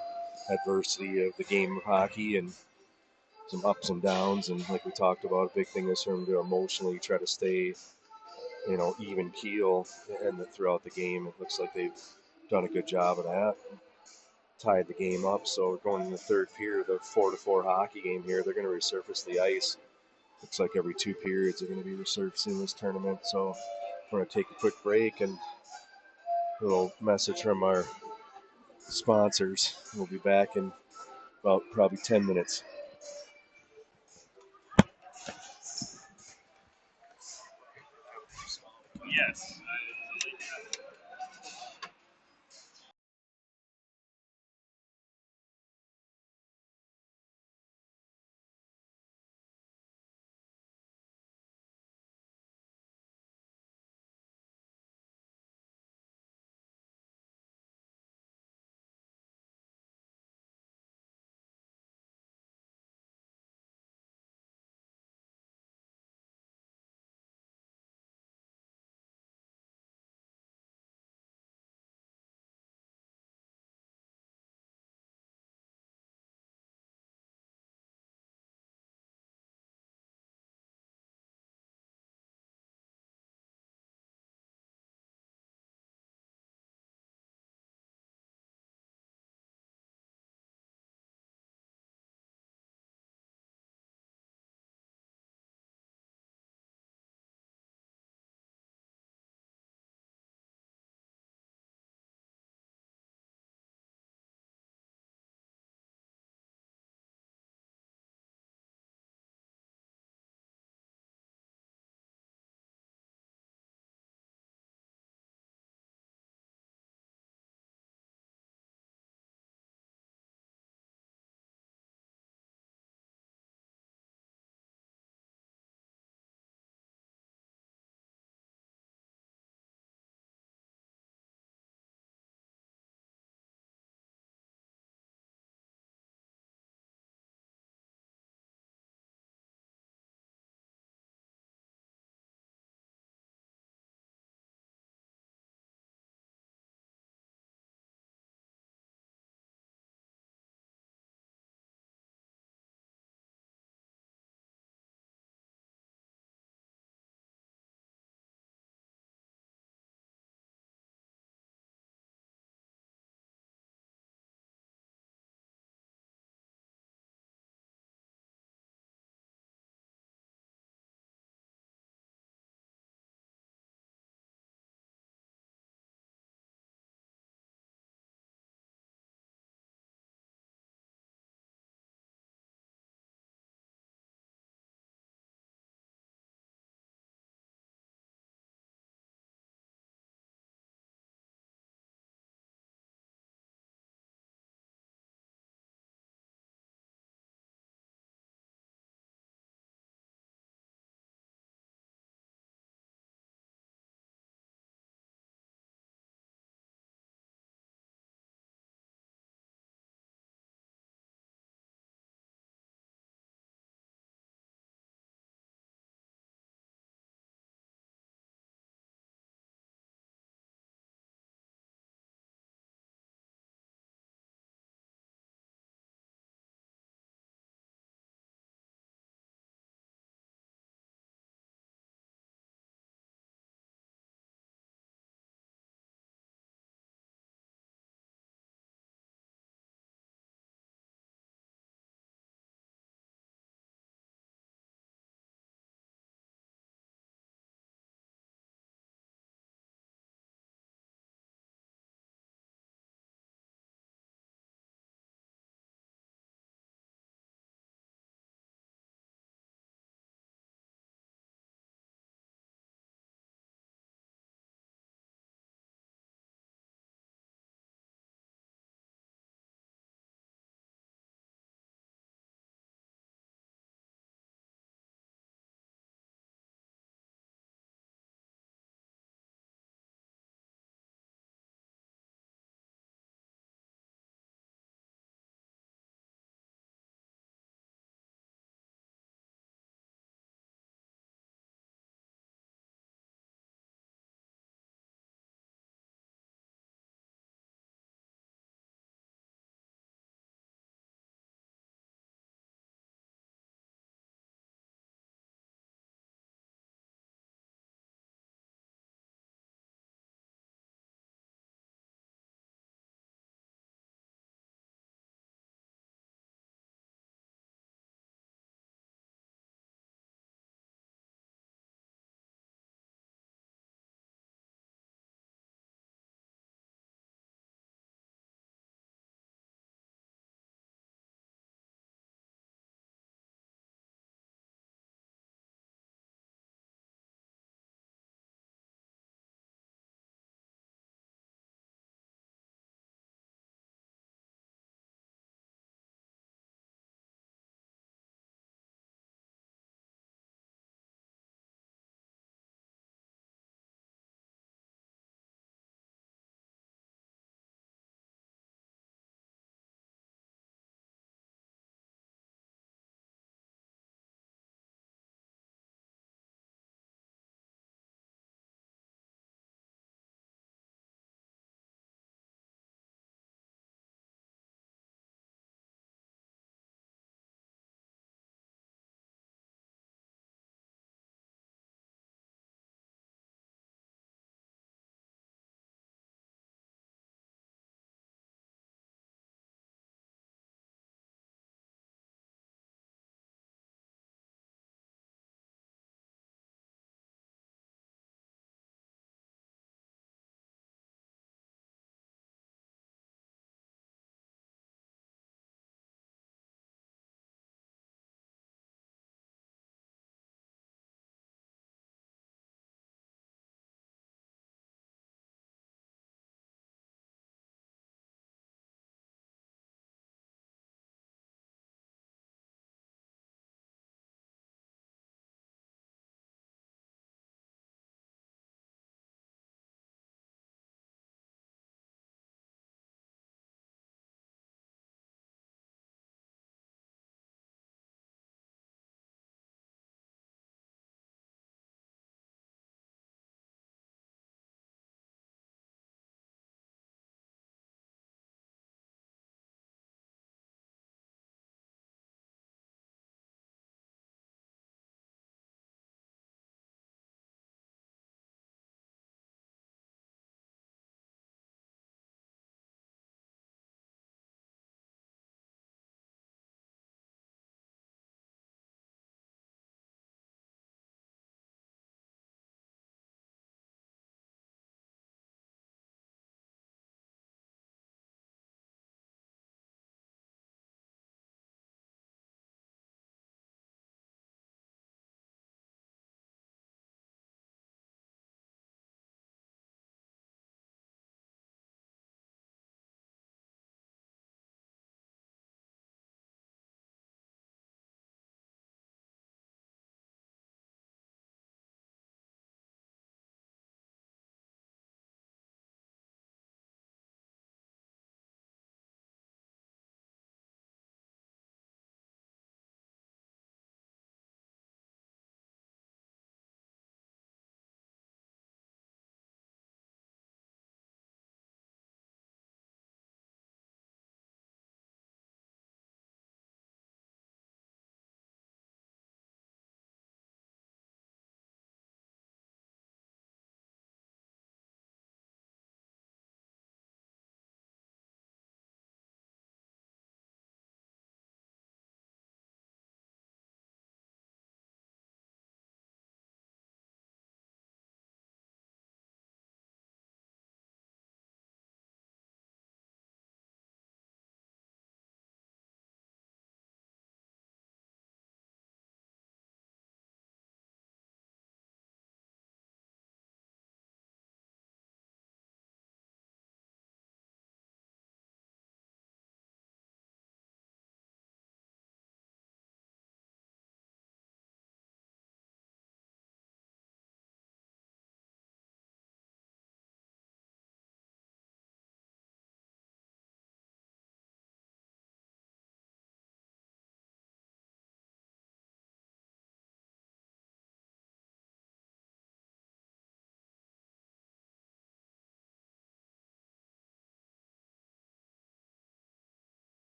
adversity of the game of hockey and some ups and downs. And like we talked about, a big thing is for them to emotionally try to stay, even keel and throughout the game. It looks like they've done a good job of that. Tied the game up, so we're going in the third period of the 4-4 hockey game here. They're going to resurface the ice. Looks like every 2 periods they're going to be resurfacing this tournament. So we're going to take a quick break and a little message from our sponsors. We'll be back in about probably 10 minutes.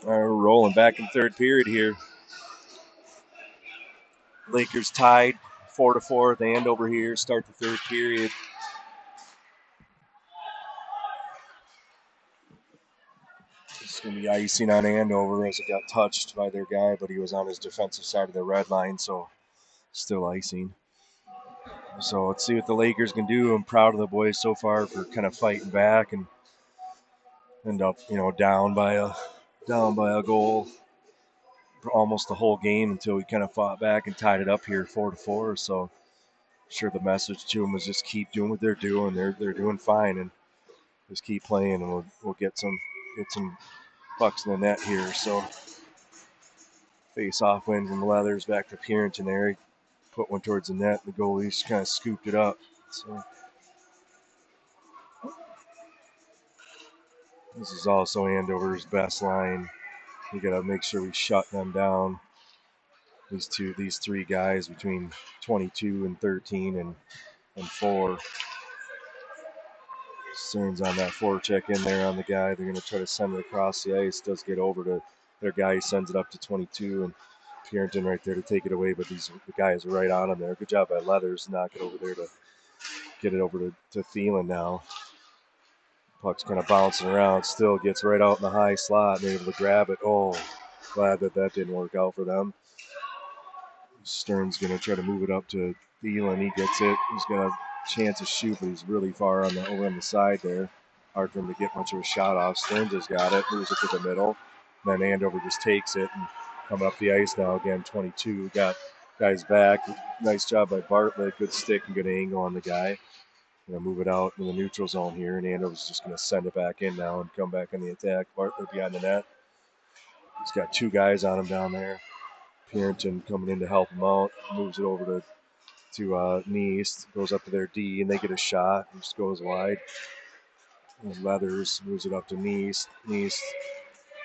We're rolling back in third period here. Lakers tied 4-4 at the Andover here. Start the third period. It's going to be icing on Andover as it got touched by their guy, but he was on his defensive side of the red line, so still icing. So let's see what the Lakers can do. I'm proud of the boys so far for kind of fighting back and end up, down by a goal for almost the whole game until we kind of fought back and tied it up here 4-4. So I'm sure the message to them was just keep doing what they're doing. They're doing fine and just keep playing, and we'll get some pucks in the net here. So face off win from Leathers back to Purinton there. He put one towards the net. The goalie's kind of scooped it up. So this is also Andover's best line. We got to make sure we shut them down. These three guys between 22 and 13 and 4. Stearns on that forecheck in there on the guy. They're going to try to send it across the ice. Does get over to their guy. He sends it up to 22, and Purinton right there to take it away. But the guys are right on him there. Good job by Leathers to knock it over there to get it over to Thielen now. Puck's kind of bouncing around. Still gets right out in the high slot and able to grab it. Oh, glad that didn't work out for them. Stern's going to try to move it up to Thielen. He gets it. He's got a chance to shoot, but he's really far over on the side there. Hard for him to get much of a shot off. Stearns has got it. Moves it to the middle. Then Andover just takes it and coming up the ice now again. 22. Got guys back. Nice job by Bartlett. Good stick and good angle on the guy. Going to move it out in the neutral zone here, and Andover's just going to send it back in now and come back on the attack. Bartlett behind the net. He's got two guys on him down there. Purinton coming in to help him out. Moves it over to Neist. Goes up to their D, and they get a shot. And just goes wide. And Leathers moves it up to Neist. Neist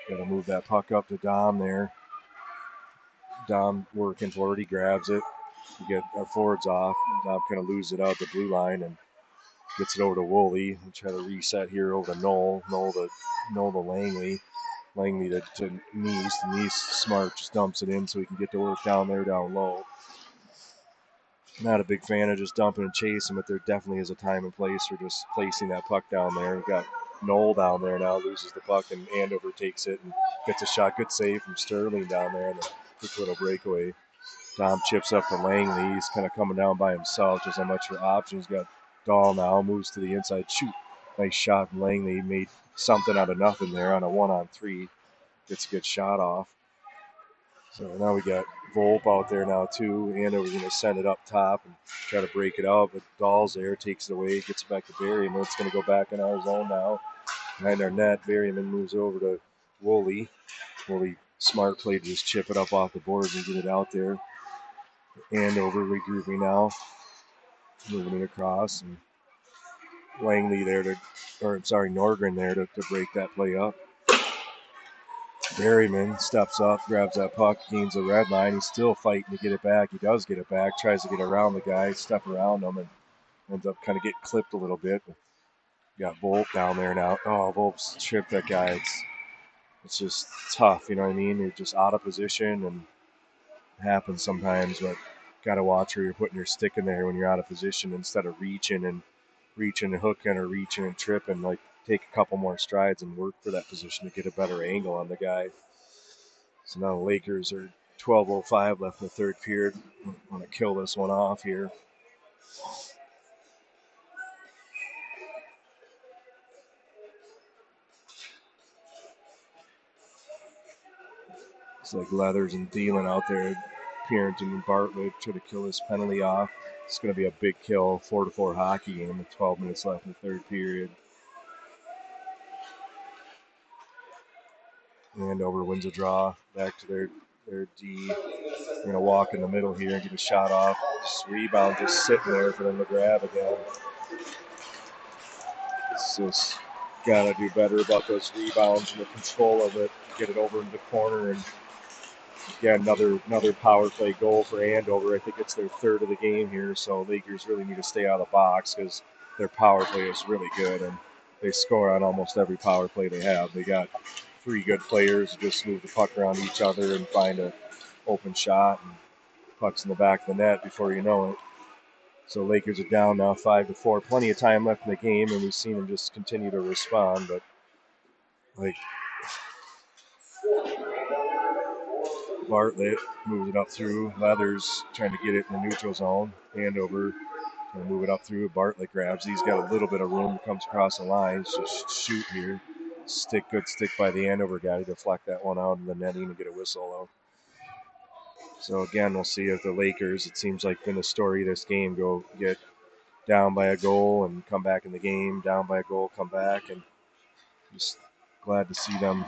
got to move that puck up to Dom there. Dom working for it. He grabs it. We get our forwards off. Dom kind of loses it out the blue line and gets it over to Woolley. We'll try to reset here over to Knoll. Knoll to Langley. Langley to Neist. Neist smart, just dumps it in so he can get to work down there down low. Not a big fan of just dumping and chasing, but there definitely is a time and place for just placing that puck down there. We've got Knoll down there now, loses the puck, and Andover takes it and gets a shot. Good save from Sterling down there, and a quick little breakaway. Dom chips up to Langley. He's kind of coming down by himself, just not much for options. Got Dahl now, moves to the inside. Shoot. Nice shot from Langley. Made something out of nothing there on a 1-on-3. Gets a good shot off. So now we got Volpe out there now too. Andover's going to send it up top and try to break it out, but Dahl's there, takes it away, gets it back to Berryman. It's going to go back in our zone now. Behind our net, Berryman moves over to Woolley. Woolley, smart play to just chip it up off the boards and get it out there. Andover regrouping now. Moving it across. And Langley there Norgren there to break that play up. Berryman steps up, grabs that puck, gains the red line. He's still fighting to get it back. He does get it back, tries to get around the guy, step around him, and ends up kind of getting clipped a little bit. Got Volpe down there now. Oh, Volpe's tripped that guy. It's just tough, you know what I mean? You're just out of position, and it happens sometimes, but got to watch where you're putting your stick in there when you're out of position instead of reaching and hooking or reaching and tripping. Like, take a couple more strides and work for that position to get a better angle on the guy. So now the Lakers are 12:05 left in the third period. Want to kill this one off here. It's like Leathers and Thielen out there. Purinton and Bartlett try to kill this penalty off. It's going to be a big kill, 4-4 hockey game with 12 minutes left in the third period. Andover wins a draw back to their D. They're going to walk in the middle here and get a shot off. Just rebound just sitting there for them to grab again. It's just got to do better about those rebounds and the control of it. Get it over into the corner, and again, another power play goal for Andover. I think it's their third of the game here, so Lakers really need to stay out of the box because their power play is really good, and they score on almost every power play they have. They got three good players just move the puck around each other and find an open shot, and puck's in the back of the net before you know it. So Lakers are down now 5-4. Plenty of time left in the game, and we've seen them just continue to respond. But like Bartlett moves it up through. Leathers trying to get it in the neutral zone. Andover trying to move it up through. Bartlett grabs. He's got a little bit of room. Comes across the line. Just shoot here. Good stick by the Andover guy to deflect that one out in the netting and get a whistle though. So again, we'll see if the Lakers, it seems like been the story of this game, go get down by a goal and come back in the game, down by a goal, come back, and just glad to see them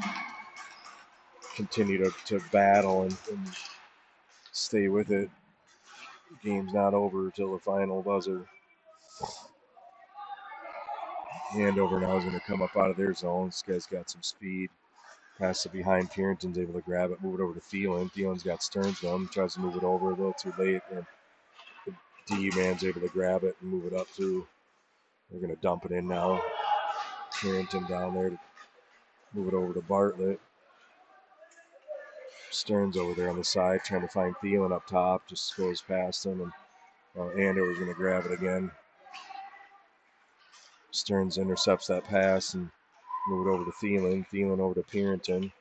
continue to battle and stay with it. The game's not over until the final buzzer. Andover now is going to come up out of their zone. This guy's got some speed. Pass it behind. Purinton's able to grab it, move it over to Thielen. Thielen's got Stearns on. Tries to move it over a little too late. And the D-man's able to grab it and move it up through. They're going to dump it in now. Purinton down there to move it over to Bartlett. Stearns over there on the side trying to find Thielen up top. Just goes past him. And Andover's going to grab it again. Stearns intercepts that pass and move it over to Thielen. Thielen over to Purinton.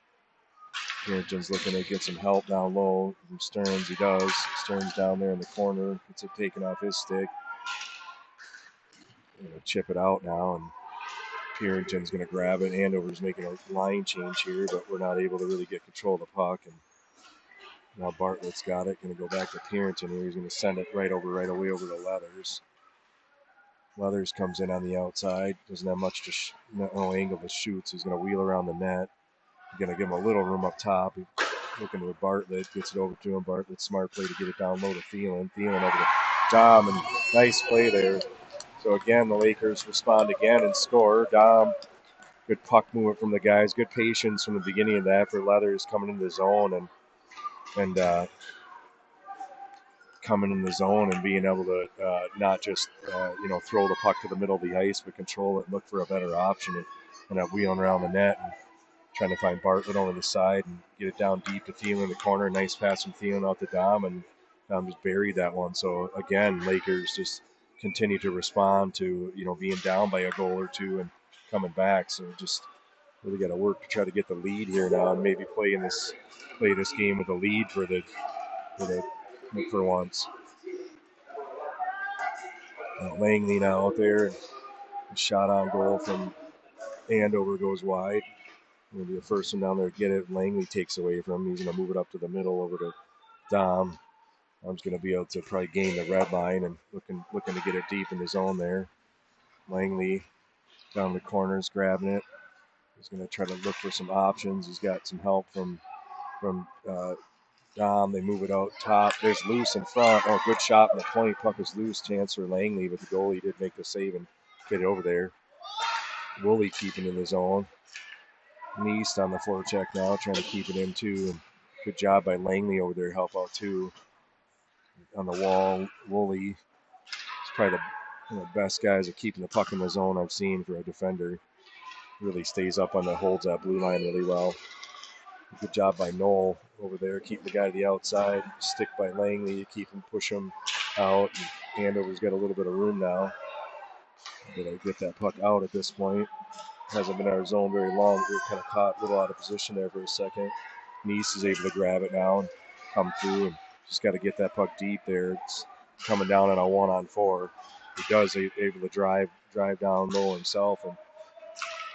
Purinton's looking to get some help down low from Stearns. He does. Stearns down there in the corner. Gets it taken off his stick. Gonna chip it out now, and Purinton's going to grab it. Andover's making a line change here, but we're not able to really get control of the puck. And now Bartlett's got it. Going to go back to Purinton here. He's going to send it right away over to Leathers. Leathers comes in on the outside. Doesn't have much no angle to shoot, so he's going to wheel around the net. Going to give him a little room up top. Looking with Bartlett, gets it over to him. Bartlett, smart play to get it down low to Thielen. Thielen over to Dom, and nice play there. So again, the Lakers respond again and score. Dom, good puck movement from the guys. Good patience from the beginning of that for Leathers coming into the zone and coming in the zone and being able to not just throw the puck to the middle of the ice, but control it and look for a better option and wheeling around the net and trying to find Bartlett over the side and get it down deep to Thielen in the corner. Nice pass from Thielen out to Dom, and Dom just buried that one. So again, Lakers just continue to respond to being down by a goal or two and coming back. So just really got to work to try to get the lead here now and maybe play this game with a lead for once. Langley now out there, a shot on goal from Andover goes wide. Going to be the first one down there to get it. Langley takes away from him. He's going to move it up to the middle over to Dom. Dom's going to be able to probably gain the red line and looking to get it deep in the zone there. Langley down the corners grabbing it. He's going to try to look for some options. He's got some help from Dom. They move it out top. There's Loose in front. Oh, good shot in the point. Puck is loose. Chance for Langley, but the goalie did make the save and get it over there. Woolley keeping in the zone. Neist on the forecheck now, trying to keep it in too. And good job by Langley over there, help out too. On the wall, Woolley is probably the best guys at keeping the puck in the zone I've seen for a defender. Really stays up on holds that blue line really well. Good job by Knoll over there, keeping the guy to the outside. Stick by Langley, keep him, push him out. And Andover's got a little bit of room now. Gonna get that puck out at this point. Hasn't been in our zone very long. We're kind of caught a little out of position there for a second. Neist is able to grab it now and come through. And just got to get that puck deep there. It's coming down on a 1-on-4. He does able to drive down low himself and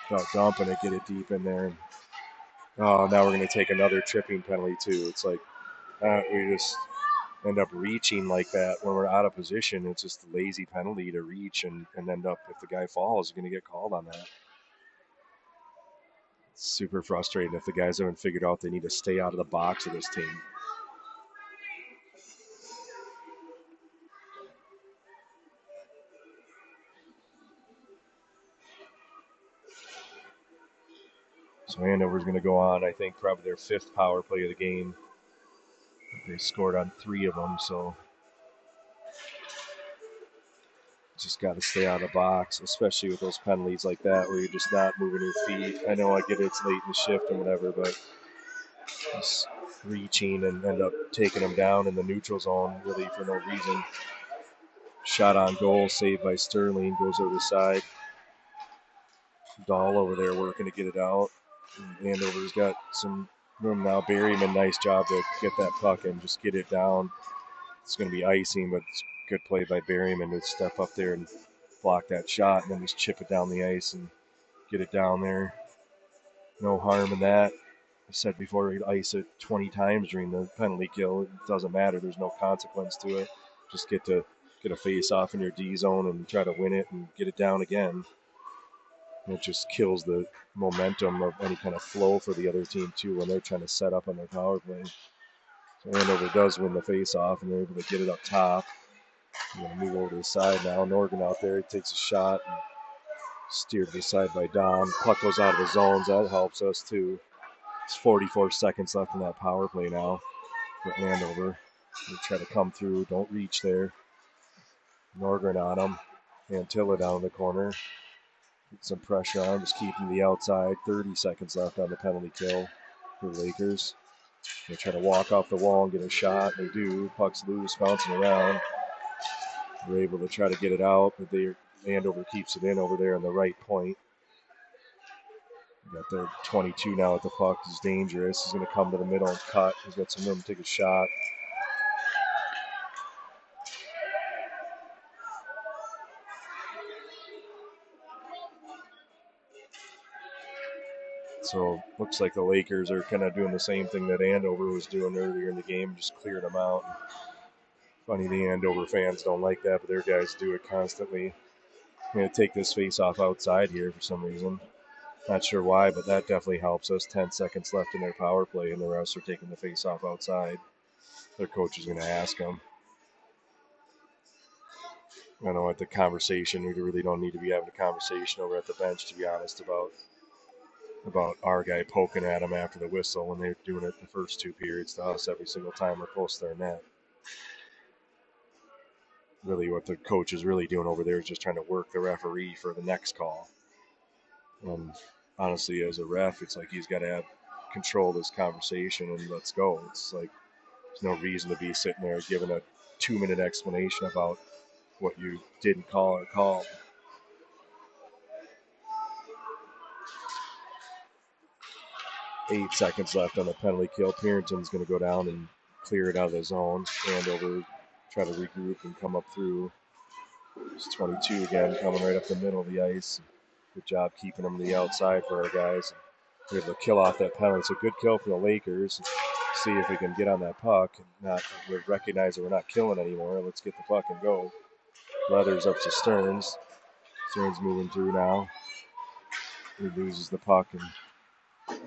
without dumping it, get it deep in there. Oh, now we're going to take another tripping penalty too. It's like we just end up reaching like that when we're out of position. It's just a lazy penalty to reach and end up, if the guy falls, you're going to get called on that. It's super frustrating if the guys haven't figured out they need to stay out of the box of this team. So Andover's going to go on, I think, probably their 5th power play of the game. They scored on 3 of them, so just got to stay out of the box, especially with those penalties like that where you're just not moving your feet. I know I get it's late in the shift and whatever, but just reaching and end up taking them down in the neutral zone really for no reason. Shot on goal, saved by Sterling, goes over the side. Dahl over there working to get it out. Andover's got some room now. Berryman, nice job to get that puck and just get it down. It's going to be icing, but it's good play by Berryman to step up there and block that shot and then just chip it down the ice and get it down there. No harm in that. I said before, we ice it 20 times during the penalty kill. It doesn't matter. There's no consequence to it. Just get a face off in your D zone and try to win it and get it down again. And it just kills the momentum of any kind of flow for the other team too when they're trying to set up on their power play. So Andover does win the face off and they're able to get it up top. I'm going to move over to the side now. Norgan out there, he takes a shot and steered to the side by Dom. Puck goes out of the zones. That helps us too. It's 44 seconds left in that power play now for Andover. They try to come through. Don't reach there. Norgren on him. Antilla down in the corner. Get some pressure on. Just keep him to the outside. 30 seconds left on the penalty kill for the Lakers. They try to walk off the wall and get a shot. They do. Puck's loose, bouncing around. They're able to try to get it out, but Andover keeps it in over there on the right point. Got their 22 now at the puck. He's dangerous. He's going to come to the middle and cut. He's got some room to take a shot. So looks like the Lakers are kind of doing the same thing that Andover was doing earlier in the game, just cleared them out. Funny, the Andover fans don't like that, but their guys do it constantly. I'm going to take this face off outside here for some reason. Not sure why, but that definitely helps us. 10 seconds left in their power play, and the rest are taking the face off outside. Their coach is going to ask them. I don't know what the conversation, we really don't need to be having a conversation over at the bench, to be honest, about our guy poking at him after the whistle when they're doing it the first two periods to us every single time we're close to their net. Really what the coach is really doing over there is just trying to work the referee for the next call. And honestly, as a ref, it's like he's got to have control of this conversation and let's go. It's like there's no reason to be sitting there giving a 2-minute explanation about what you didn't call or called. Eight seconds left on the penalty kill. Purinton's going to go down and clear it out of the zone. Andover try to regroup and come up through. It's 22 again, coming right up the middle of the ice. Good job keeping them to the outside for our guys. We're able to kill off that penalty. It's a good kill for the Lakers. See if we can get on that puck and not recognize that we're not killing anymore. Let's get the puck and go. Leathers up to Stearns. Stearns moving through now. He loses the puck and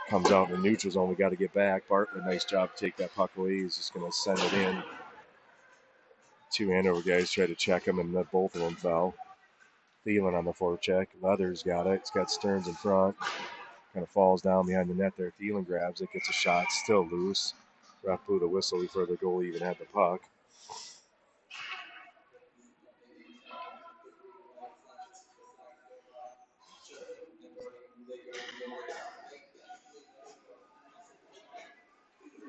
comes out in the neutral zone. We got to get back. Bartlett, nice job to take that puck away. He's just going to send it in. Two Andover guys tried to check him, and both of them fell. Thielen on the forecheck. Leathers got it. It's got Stearns in front. Kind of falls down behind the net there. Thielen grabs it, gets a shot, still loose. Ref blew the whistle before the goalie even had the puck.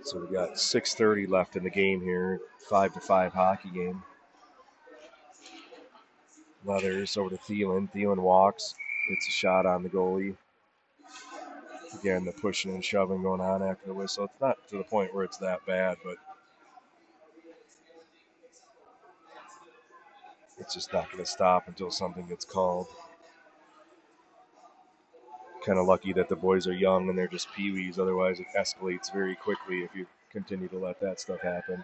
So we got 6:30 left in the game here. 5-5 hockey game. Leathers over to Thielen. Thielen walks, gets a shot on the goalie. Again, the pushing and shoving going on after the whistle. It's not to the point where it's that bad, but it's just not going to stop until something gets called. Kind of lucky that the boys are young and they're just peewees. Otherwise, it escalates very quickly if you continue to let that stuff happen.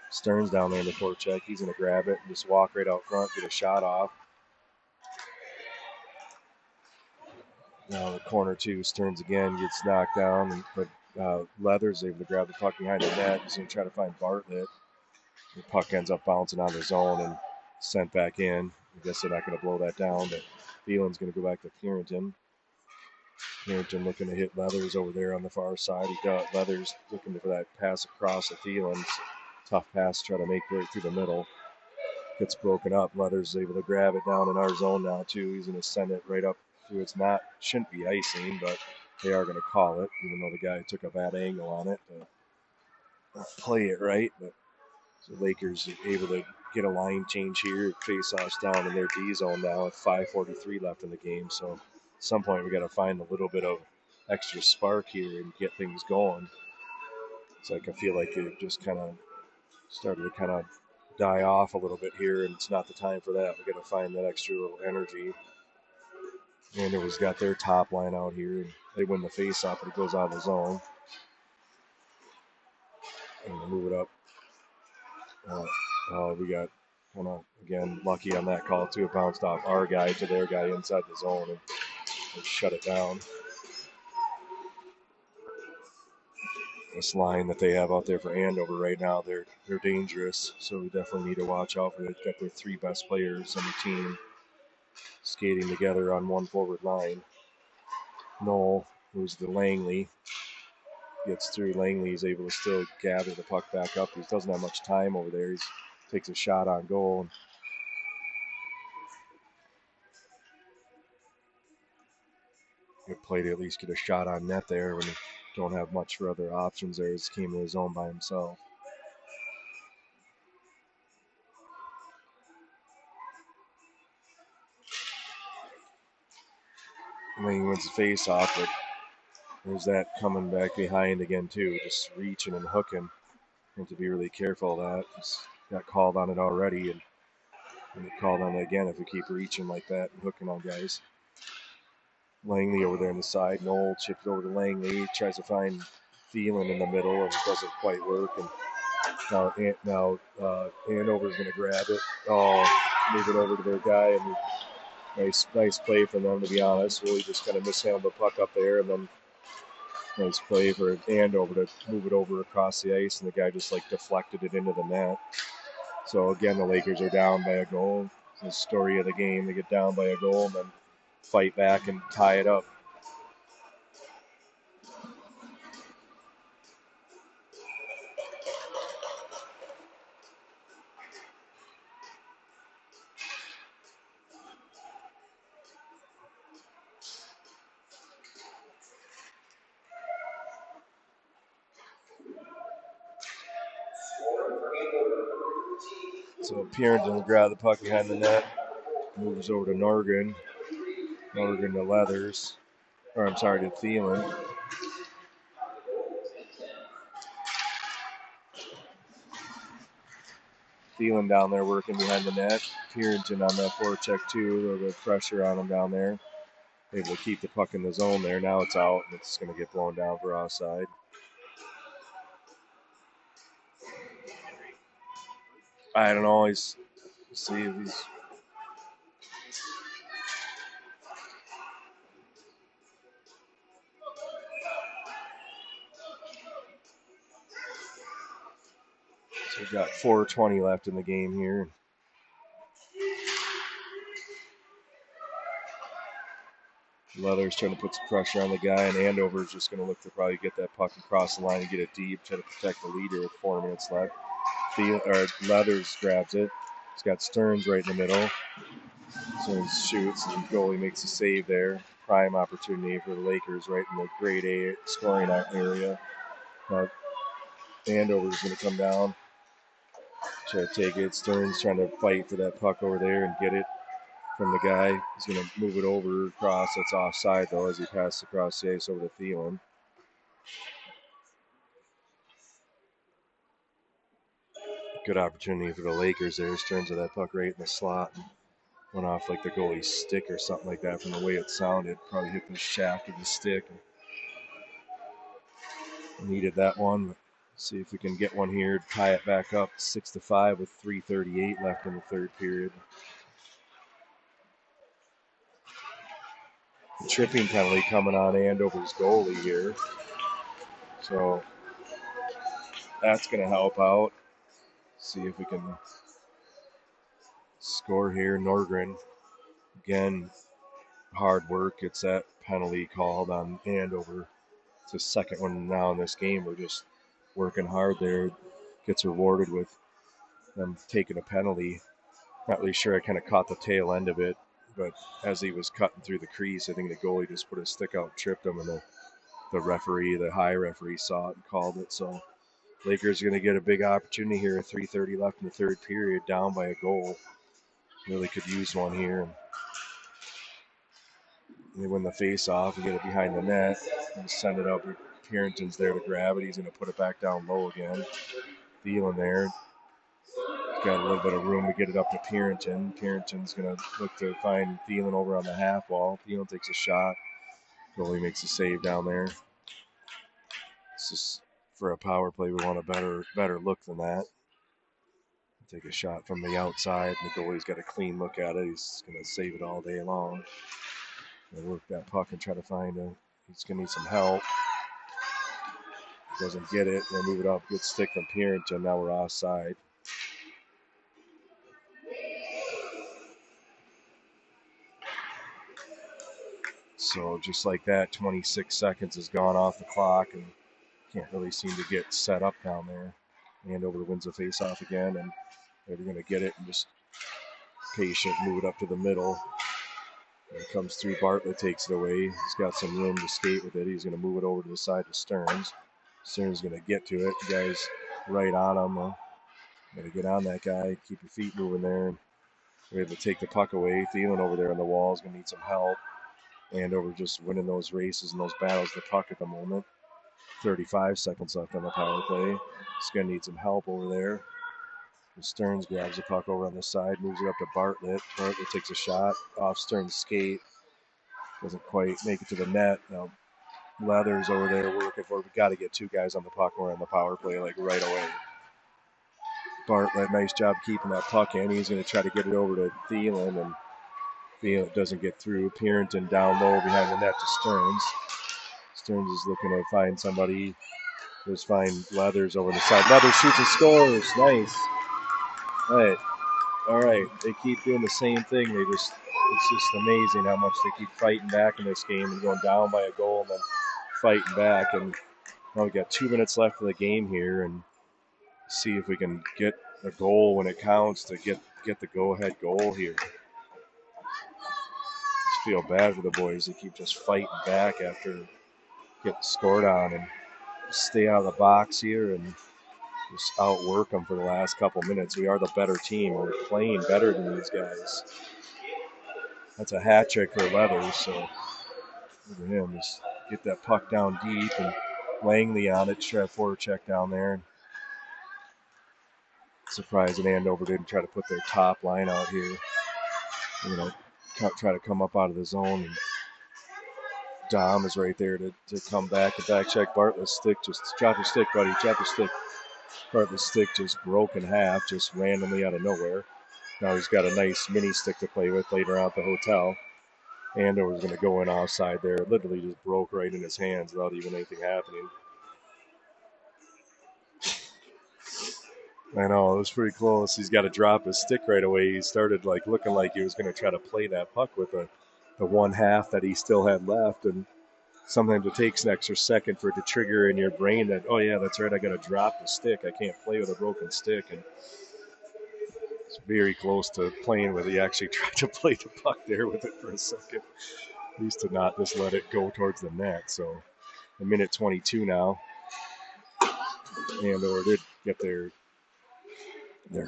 Stearns down there in the forecheck. He's going to grab it and just walk right out front, get a shot off. Now the corner two, Stearns again gets knocked down, but Leathers able to grab the puck behind the net. He's going to try to find Bartlett. The puck ends up bouncing on the zone and sent back in. I guess they're not going to blow that down, but Thielen's going to go back to Purinton. Purinton looking to hit Leathers over there on the far side. He got Leathers looking for that pass across to Thielen. Tough pass to try to make right through the middle. gets broken up. Leathers is able to grab it down in our zone now too. He's going to send it right up to it's not shouldn't be icing, but they are going to call it, even though the guy took a bad angle on it to play it right. But so Lakers are able to get a line change here. Face-offs down in their D zone now with 5:43 left in the game. So at some point we got to find a little bit of extra spark here and get things going. It's like I feel like it just kind of started to kind of die off a little bit here, and it's not the time for that. We got to find that extra little energy. Andover's got their top line out here, and they win the face-off, but it goes out of the zone. And we'll move it up. We got kind of, again, lucky on that call, too. It bounced off our guy to their guy inside the zone and shut it down. This line that they have out there for Andover right now, they're dangerous, so we definitely need to watch out for it. They've got their three best players on the team skating together on one forward line. Noel, who's the Langley, gets through. Langley's able to still gather the puck back up. He doesn't have much time over there. He takes a shot on goal. Good play to at least get a shot on net there when you don't have much for other options there. He came to his own by himself. Langley wins the face off, but there's that coming back behind again too, just reaching and hooking. You have to be really careful of that. Just got called on it already, and get called on it again if we keep reaching like that and hooking on guys. Langley over there on the side. Noel chips over to Langley. Tries to find Thielen in the middle, and it doesn't quite work. And now Andover's going to grab it. Oh, move it over to their guy, and nice play from them, to be honest. Really just kind of mishandled the puck up there, and then nice play for Andover to move it over across the ice, and the guy just like deflected it into the net. So again, the Lakers are down by a goal. It's the story of the game. They get down by a goal and then fight back and tie it up. So Purinton will grab the puck behind the net, moves over to Norgren. Norgren to Leathers. Or I'm sorry, to Thielen. Thielen down there working behind the net. Purinton on that forecheck too. A little bit of pressure on him down there. Able to keep the puck in the zone there. Now it's out, and it's going to get blown down for offside. I don't always see these. So we've got 4:20 left in the game here. Leathers trying to put some pressure on the guy, and Andover's just going to look to probably get that puck across the line and get it deep, try to protect the leader with 4 minutes left. Leathers grabs it. He's got Stearns right in the middle. Stearns shoots, and the goalie makes a save there. Prime opportunity for the Lakers right in the grade A scoring area. Andover's going to come down, try to take it. Stearns trying to fight for that puck over there and get it from the guy. He's going to move it over across. That's offside, though, as he passes across the ice over to Thielen. Good opportunity for the Lakers there. Stearns with that puck right in the slot. And went off like the goalie's stick or something like that from the way it sounded. Probably hit the shaft of the stick. Needed that one. See if we can get one here, tie it back up 6-5 with 3:38 left in the third period. The tripping penalty coming on Andover's goalie here. So that's going to help out. See if we can score here. Norgren, again, hard work. It's that penalty called on Andover. It's the second one now in this game. We're just working hard there. Gets rewarded with them taking a penalty. Not really sure. I kind of caught the tail end of it, but as he was cutting through the crease, I think the goalie just put his stick out and tripped him, and the referee, the high referee, saw it and called it. So Lakers are going to get a big opportunity here. 3:30 left in the third period, down by a goal. Really could use one here. And they win the face-off and get it behind the net and send it up. Purinton's there to grab it. He's going to put it back down low again. Thielen there. Got a little bit of room to get it up to Purinton. Purinton's going to look to find Thielen over on the half wall. Thielen takes a shot. Goalie makes a save down there. It's just for a power play, we want a better look than that. Take a shot from the outside. The goalie's got a clean look at it. He's going to save it all day long. They work that puck and try to find he's going to need some help. Doesn't get it. They move it up. Good stick from Purinton. Now we're offside. So just like that, 26 seconds has gone off the clock and can't really seem to get set up down there. Andover wins the face-off again, and they're going to get it and just patient, move it up to the middle. And it comes through. Bartlett takes it away. He's got some room to skate with it. He's going to move it over to the side to Stearns. Stearns is going to get to it. The guy's right on him. Got to get on that guy. Keep your feet moving there. We're able to take the puck away. Thielen over there on the wall is going to need some help. Andover just winning those races and those battles for the puck at the moment. 35 seconds left on the power play. He's going to need some help over there. And Stearns grabs the puck over on the side, moves it up to Bartlett. Bartlett takes a shot off Stearns' skate. Doesn't quite make it to the net. Now, Leathers over there, we're looking for. We've got to get two guys on the puck. We're on the power play like right away. Bartlett, nice job keeping that puck in. He's going to try to get it over to Thielen, and Thielen doesn't get through. Purinton down low behind the net to Stearns. Stearns is looking to find somebody. Just find Leathers over the side. Leathers shoots and scores. Nice. All right. They keep doing the same thing. It's just amazing how much they keep fighting back in this game and going down by a goal and then fighting back. And now we've got 2 minutes left of the game here, and see if we can get a goal when it counts to get the go-ahead goal here. Just feel bad for the boys. They keep just fighting back after getting scored on, and stay out of the box here and just outwork them for the last couple minutes. We are the better team. We're playing better than these guys. That's a hat trick for Leathers, so look at him just get that puck down deep, and Langley on it, try a forward check down there. Surprised that Andover didn't try to put their top line out here. Try to come up out of the zone. And Dom is right there to come back and back check. Bartlett's stick, just drop your stick, buddy, drop your stick. Bartlett's stick just broke in half, just randomly out of nowhere. Now he's got a nice mini stick to play with later on at the hotel. Andover's going to go in offside there. It literally just broke right in his hands without even anything happening. I know, it was pretty close. He's got to drop his stick right away. He started looking like he was going to try to play that puck with the one half that he still had left. And sometimes it takes an extra second for it to trigger in your brain that, oh, yeah, that's right, I got to drop the stick. I can't play with a broken stick. And it's very close to playing with it. He actually tried to play the puck there with it for a second. At least to not just let it go towards the net. So a minute 22 now. Andover did get their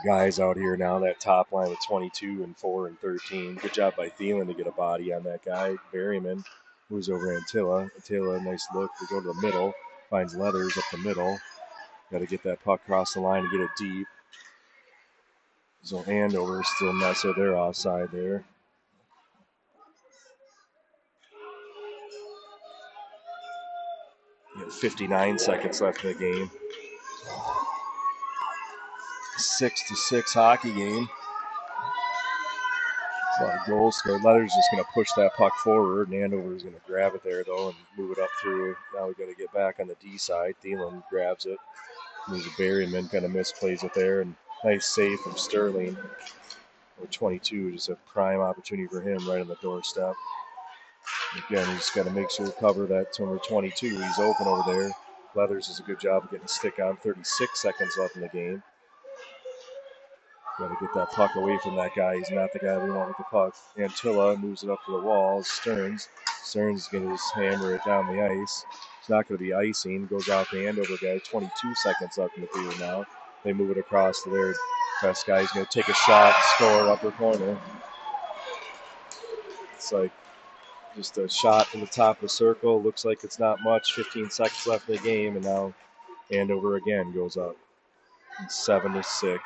guys out here now, that top line with 22 and 4 and 13. Good job by Thielen to get a body on that guy. Berryman moves over Antilla. Antilla, nice look. We go to the middle. Finds Leathers up the middle. Got to get that puck across the line and get it deep. So Andover still messing their offside there. We have 59 seconds left in the game. 6-6 hockey game. A lot of goals scored. Leathers just going to push that puck forward, and Andover is going to grab it there, though, and move it up through. Now we've got to get back on the D side. Thielen grabs it. Moves a Berryman, kind of misplays it there, and nice save from Sterling. With 22, just a prime opportunity for him right on the doorstep. Again, he's just got to make sure to cover that number 22. He's open over there. Leathers does a good job of getting a stick on. 36 seconds left in the game. Got to get that puck away from that guy. He's not the guy we want with the puck. Antilla moves it up to the wall. Stearns is going to just hammer it down the ice. It's not going to be icing. Goes off the Andover guy. 22 seconds left in the period now. They move it across to their best guy. He's going to take a shot, score upper corner. It's like just a shot from the top of the circle. Looks like it's not much. 15 seconds left in the game, and now Andover again goes up. It's 7-6.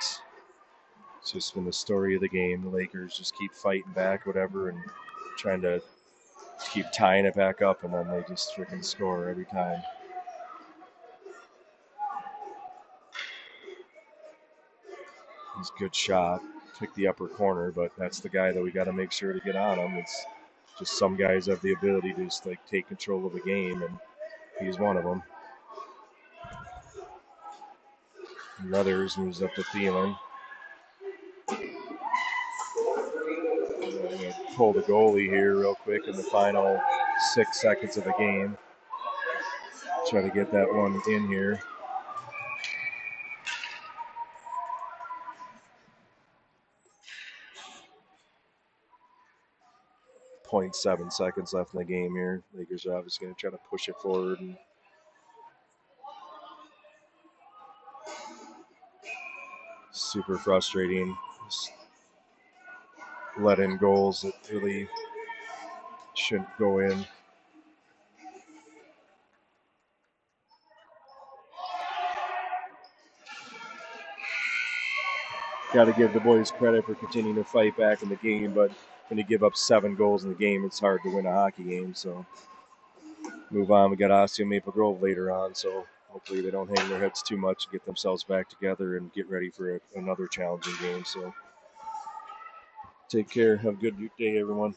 It's just been the story of the game. The Lakers just keep fighting back, whatever, and trying to keep tying it back up, and then they just freaking score every time. He's a good shot. Took the upper corner, but that's the guy that we got to make sure to get on him. It's just some guys have the ability to just like take control of the game, and he's one of them. Ruthers moves up to Thielen. Pull the goalie here real quick in the final 6 seconds of the game. Try to get that one in here. .7 seconds left in the game here. Lakers are obviously going to try to push it forward. And super frustrating. Just let in goals that really shouldn't go in. Got to give the boys credit for continuing to fight back in the game, but when you give up 7 goals in the game, it's hard to win a hockey game. So move on. We got Osseo Maple Grove later on, so hopefully they don't hang their heads too much and get themselves back together and get ready for another challenging game. So take care. Have a good day, everyone.